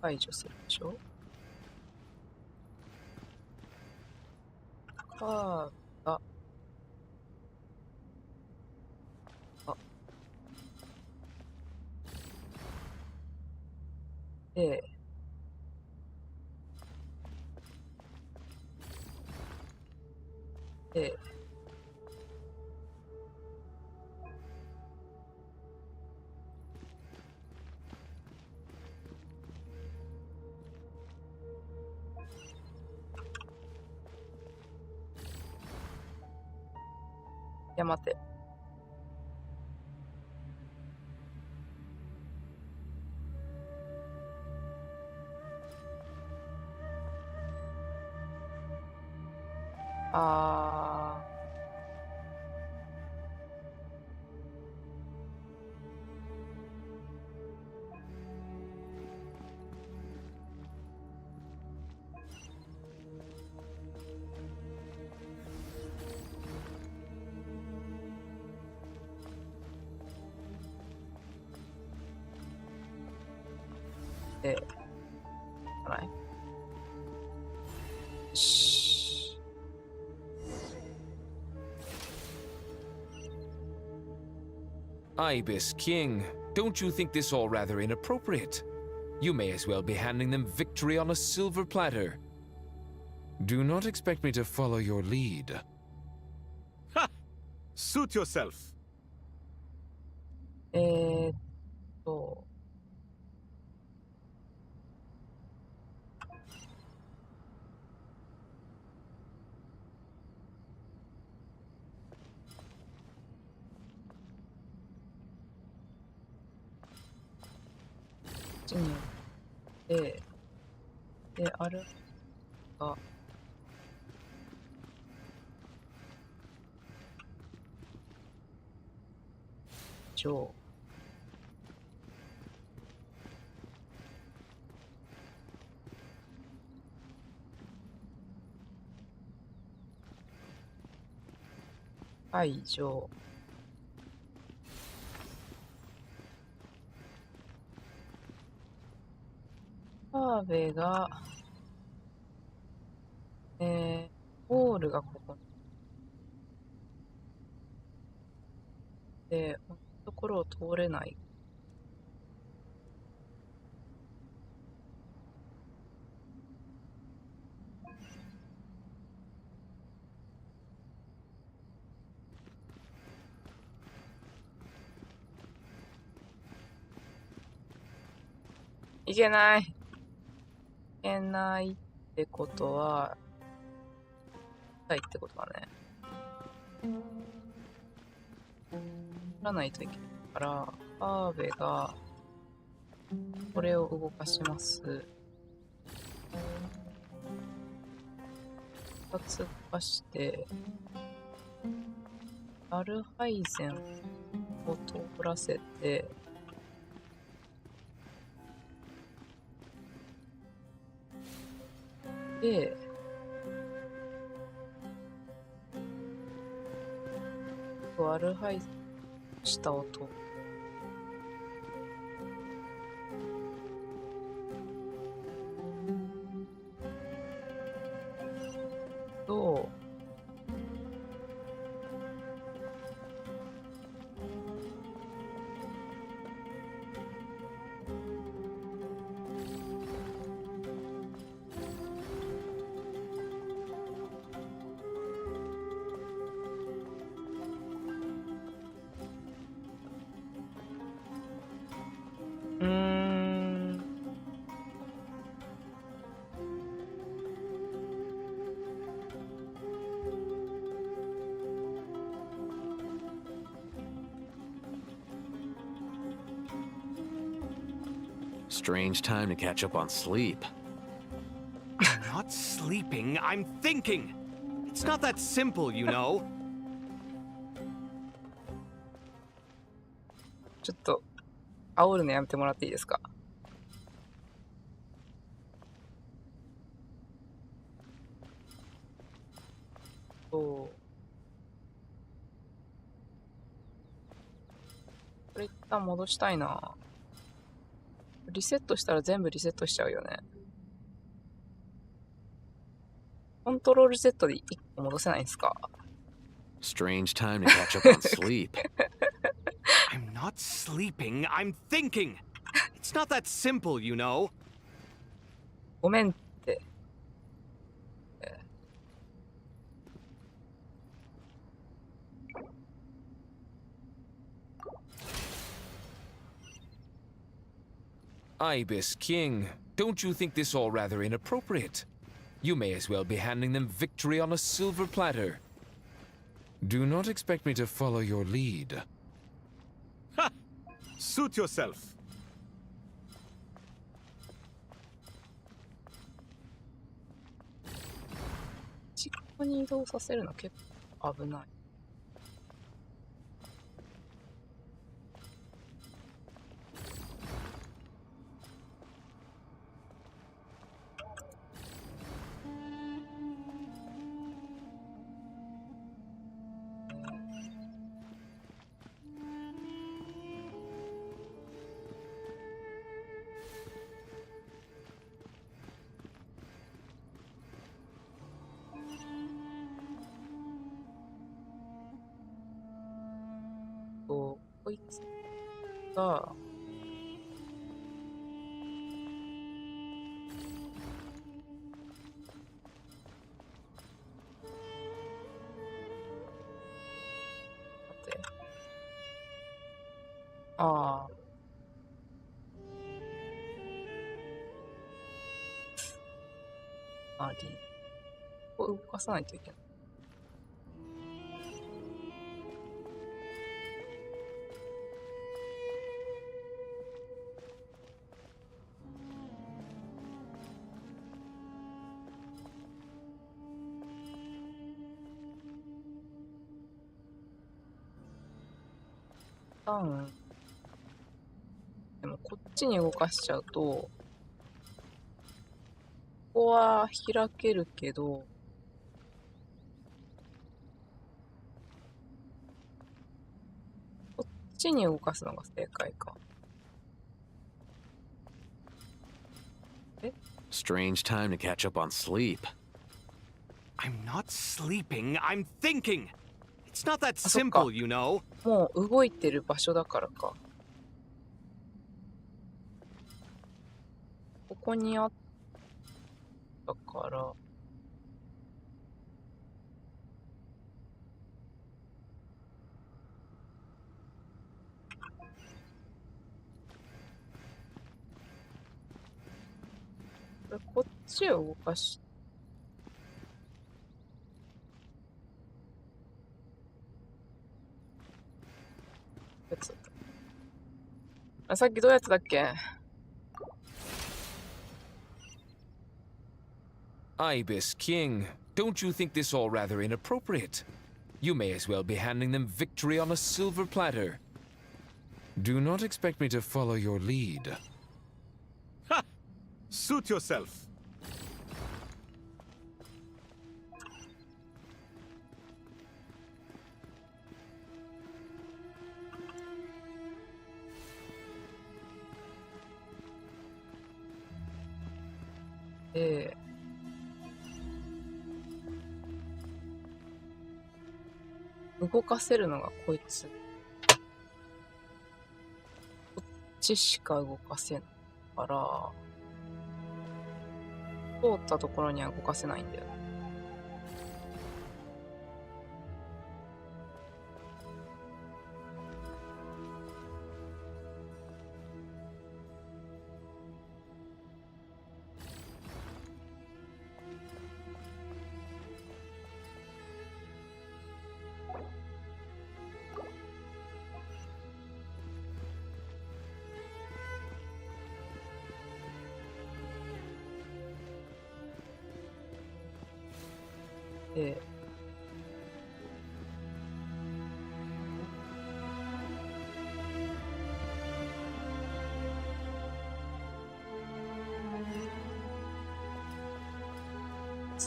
解除するでしょ。カーが、で、いや、待て。ない。よし。Ibis King, don't you think this all rather inappropriate? You may as well be handing them victory on a silver platter. Do not expect me to follow your lead. Ha! Suit yourself. によってであるが上解除カーベが、ゴールがここで、このところを通れない。いけない。いけないってことは、ないってことだね。取らないといけないから、カーベが、これを動かします。2つ動かして、アルハイゼンを通らせて、で、アルハイゼン下を通る。と、Strange time to catch up on sleep. I'm not sleeping, I'm thinking! It's not that simple, you know. ちょっと、煽るのやめてもらっていいですか？これ一旦戻したいな。リセットしたら全部リセットしちゃうよね。コントロール Z で1個戻せないんですか？ Strange time to catch up on sleep. I'm not sleeping, I'm thinking! It's not that simple, you know. ごめんって。Ibis King, don't you think this all rather inappropriate? You may as well be handing them victory on a silver platter. Do not expect me to follow your lead. Ha! Suit yourself. ここに移動させるの結構危ない。こいつがああ。ここ動かさないといけない。でもこっちに動かしちゃうと、ここは開けるけど、こっちに動かすのが正解か。Strange time to catch up on sleep. I'm not sleeping, I'm thinking! It's not that simple, you know. もう動いてる場所だからか。ここにあったから。こっちを動かし。さっきどうやってたっけ？ Ibis King, don't you think this all rather inappropriate? You may as well be handing them victory on a silver platter. Do not expect me to follow your lead. Ha! Suit yourself. Eh. 動かせるのがこいつ。こっちしか動かせんから、通ったところには動かせないんだよね。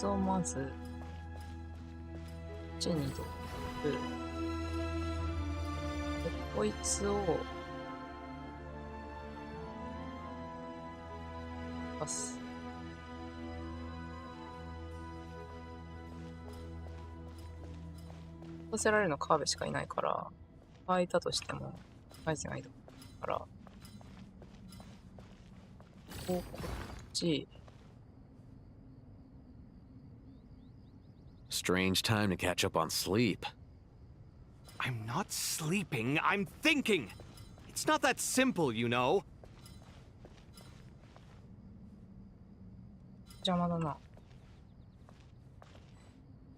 をまずこっちに移動する。でこいつをパス。させられるのカーベしかいないから、空いたとしても回線がいるから、こっち。Strange time to catch up on sleep. I'm not sleeping, I'm thinking! It's not that simple, you know. 邪魔だな。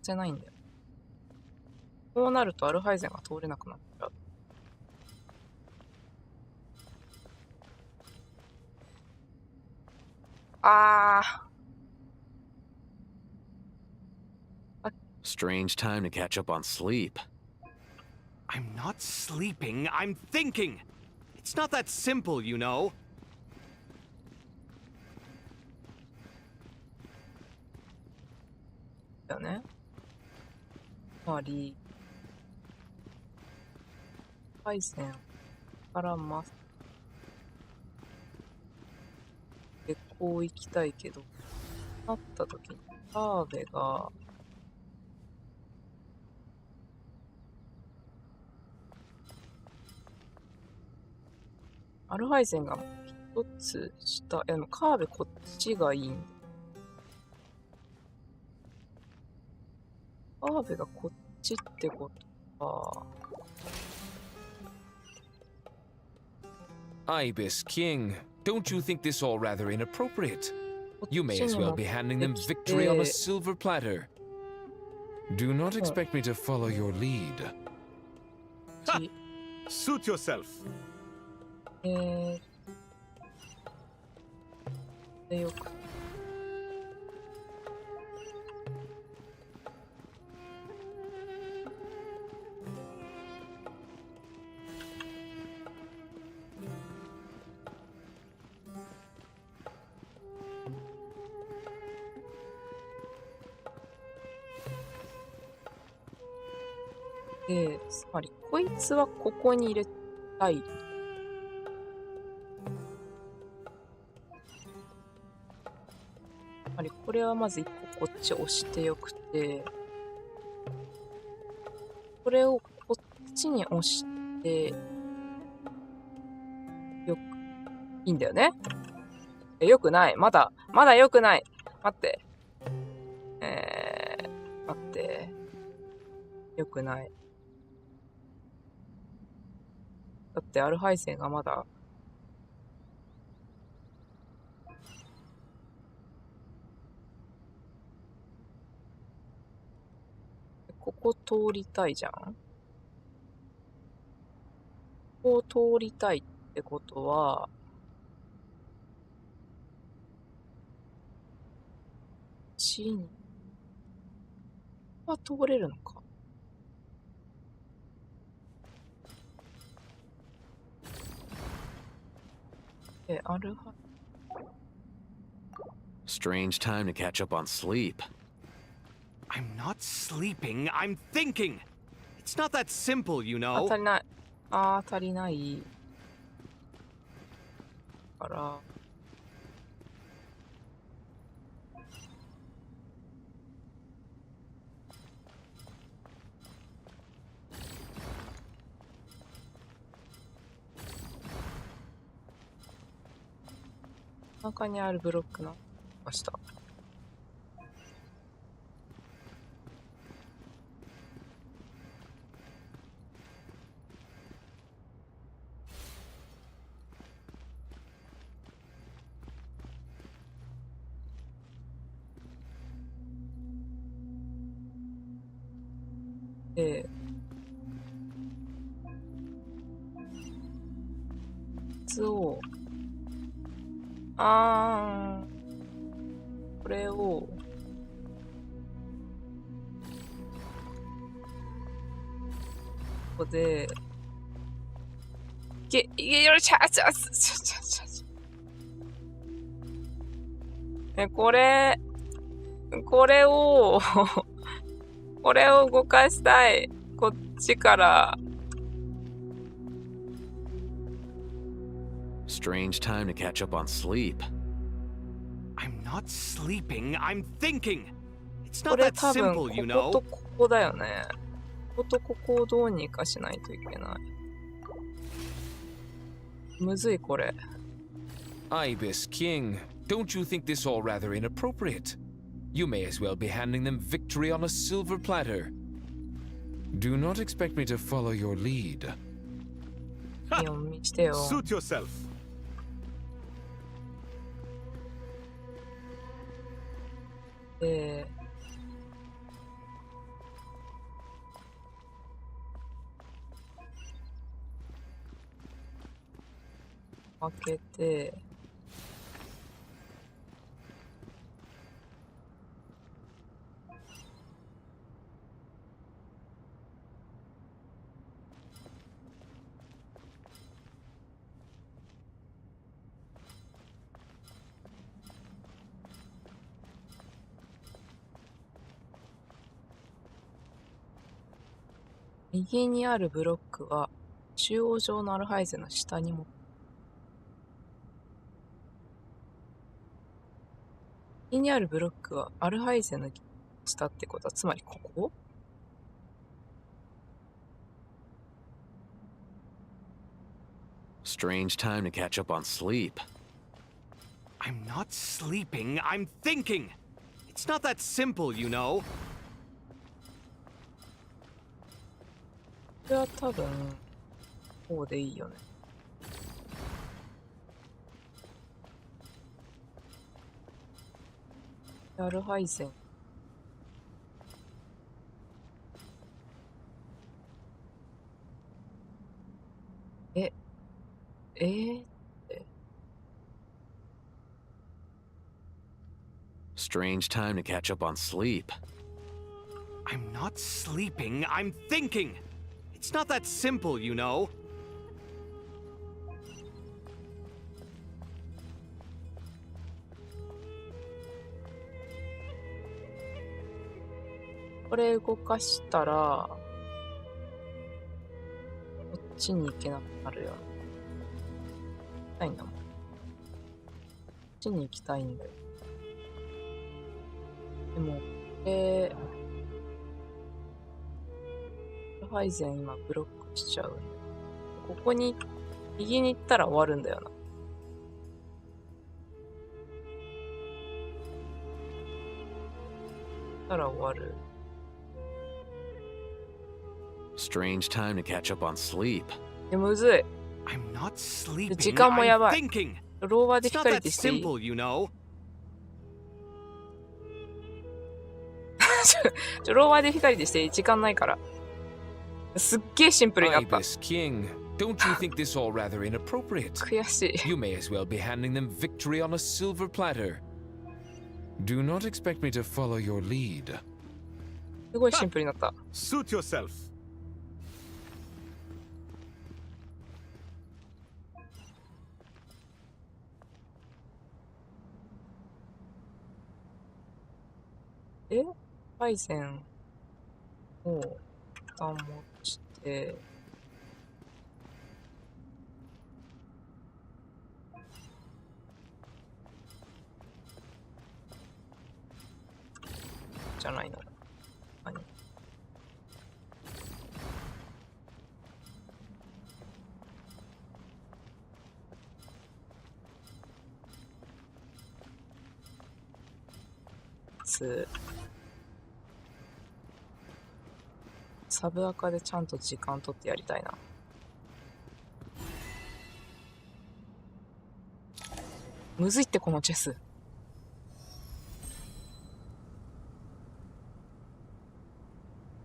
じゃないんだよ。こうなるとアルハイゼンが通れなくなっちゃう。Strange time to catch up on sleep. I'm not sleeping, I'm thinking! It's not that simple, you know. だね。つまり、配線からます。で、こう行きたいけど、なった時に、カーベが、アルハイゼンが一つ下、でもカーベこっちがいいんだ。カーベがこっちってことか。Ibis King, don't you think this all rather inappropriate? You may as well be handing them victory on a silver platter. Do not expect me to follow your lead. Ha! Suit yourself. よく。つまりこいつはここに入れたい。あれ、これはまず一個こっち押してよくて、これをこっちに押して、いいんだよね。よくない。まだよくない。待って。待って。よくない。だってアルハイセンがまだ、ここ通りたいじゃん。ここ通りたいってことは、C には通れるのか。アルハ。 Strange time to catch up on sleep. I'm not sleeping, I'm thinking! It's not that simple, you know. 足りない。足りない。から。中にあるブロックのました。これをここでよりこれをこれを動かしたい。こっちから。Strange time to catch up on sleep. I'm not sleeping, I'm thinking. It's not that simple, you know. こことここだよね。こことここをどうにかしないといけない。むずいこれ。Ibis King, don't you think this all rather inappropriate? You may as well be handing them victory on a silver platter. Do not expect me to follow your lead. Suit yourself. 開けて、右にあるブロックは中央上のアルハイゼの下にも。右にあるブロックはアルハイゼの下ってことはつまりここ？ Strange time to catch up on sleep. I'm not sleeping, I'm thinking. It's not that simple, you know. これは多分こうでいいよね。アルハイゼン。Strange time to catch up on sleep. I'm not sleeping, I'm thinking. It's not that simple, you know. これ動かしたら、こっちに行けなくなるよ。行きたいんだもん。こっちに行きたいんだよ。でも、配膳今ブロックしちゃう。ここに、右に行ったら終わるんだよな。行ったら終わる。Strange time to catch up on sleep. むずい。 I'm not sleeping. 時間もやばい。 I'm thinking. ローバーで It's not 光 that ってしていい simple, you know. ローバーで光でしていい時間ないから。すっげえシンプルになった。 Ibis King, don't you think this all rather inappropriate? 悔しい。 You may as well be handing them victory on a silver platter. Do not expect me to follow your lead. すごいシンプルになった。Suit yourself. 配膳を一旦持ちて、じゃないの。何？サブアカでちゃんと時間取ってやりたいな。むずいってこのチェス。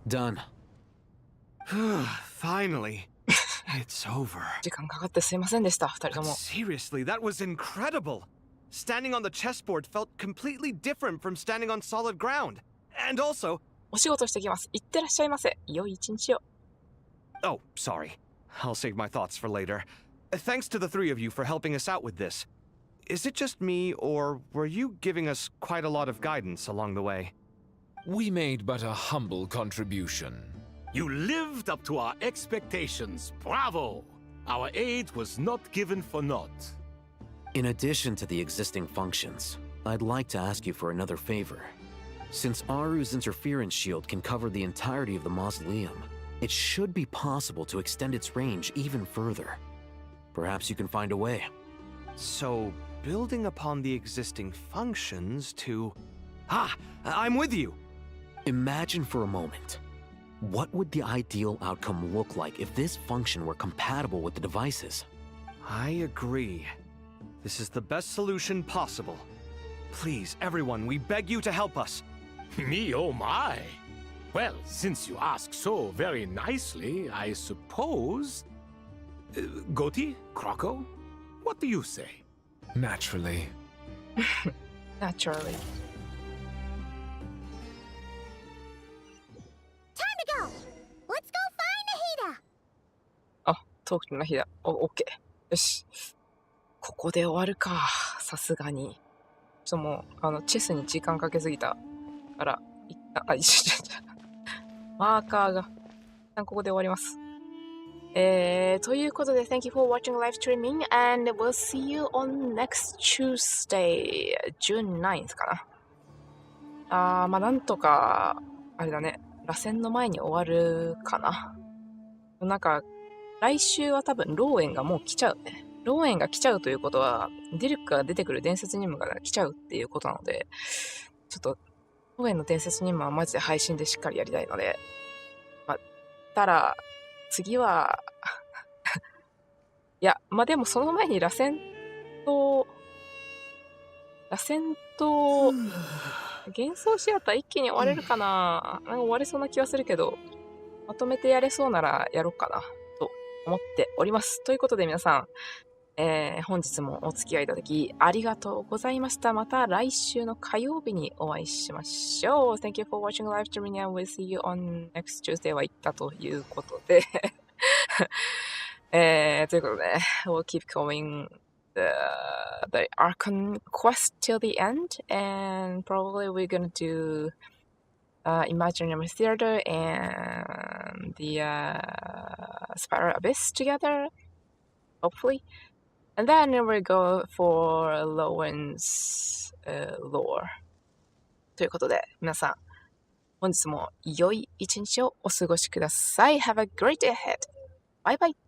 Done. Finally. It's over. 時間かかってすいませんでした、二人とも。Seriously, that was incredible. Standing on the chessboard felt completely different from standing on solid ground. And also, お仕事してきます。いってらっしゃいませ。良い一日を。oh, sorry. I'll save my thoughts for later. Thanks to the three of you for helping us out with this. Is it just me, or were you giving us quite a lot of guidance along the way? We made but a humble contribution. You lived up to our expectations. Bravo! Our aid was not given for naught. In addition to the existing functions, I'd like to ask you for another favor. Since Aru's interference shield can cover the entirety of the mausoleum, it should be possible to extend its range even further. Perhaps you can find a way. So, building upon the existing functions to... Ah! I'm with you! Imagine for a moment. What would the ideal outcome look like if this function were compatible with the devices? I agree. This is the best solution possible. Please, everyone, we beg you to help us. Me, oh my! Well, since you ask so very nicely, I suppose... Goti? Croco? What do you say? Naturally. Naturally. Time to go! Let's go find Nahida! あ、トークの日だ。オッケー。よし。ここで終わるか。さすがに。ちょっともう、チェスに時間かけすぎたから、一旦、マーカーが、一旦ここで終わります。ということで、Thank you for watching live streaming, and we'll see you on next Tuesday, June 9th かな。まあ、なんとか、あれだね、螺旋の前に終わるかな。なんか、来週は多分、ローエンがもう来ちゃうね。ローエンが来ちゃうということは、ディルクが出てくる伝説任務が来ちゃうっていうことなので、ちょっと、ローエンの伝説任務はマジで配信でしっかりやりたいので、まあ、たら、次は、いや、まあ、でもその前に螺旋と、幻想シアター一気に終われるかな、なんか終われそうな気はするけど、まとめてやれそうならやろうかな、と思っております。ということで皆さん、本日もお付き合いいただきありがとうございました。また来週の火曜日にお会いしましょう。Thank you for watching live streaming and we'll see you on next Tuesday は言ったということで、ということで、we'll keep going the Archon Quest till the end, and probably we're gonna do Imaginary Theater and the Spiral Abyss together, hopefully. And then we'll go for Lowen's lore. ということで、皆さん、本日も良い一日をお過ごしください。Have a great day ahead. Bye bye.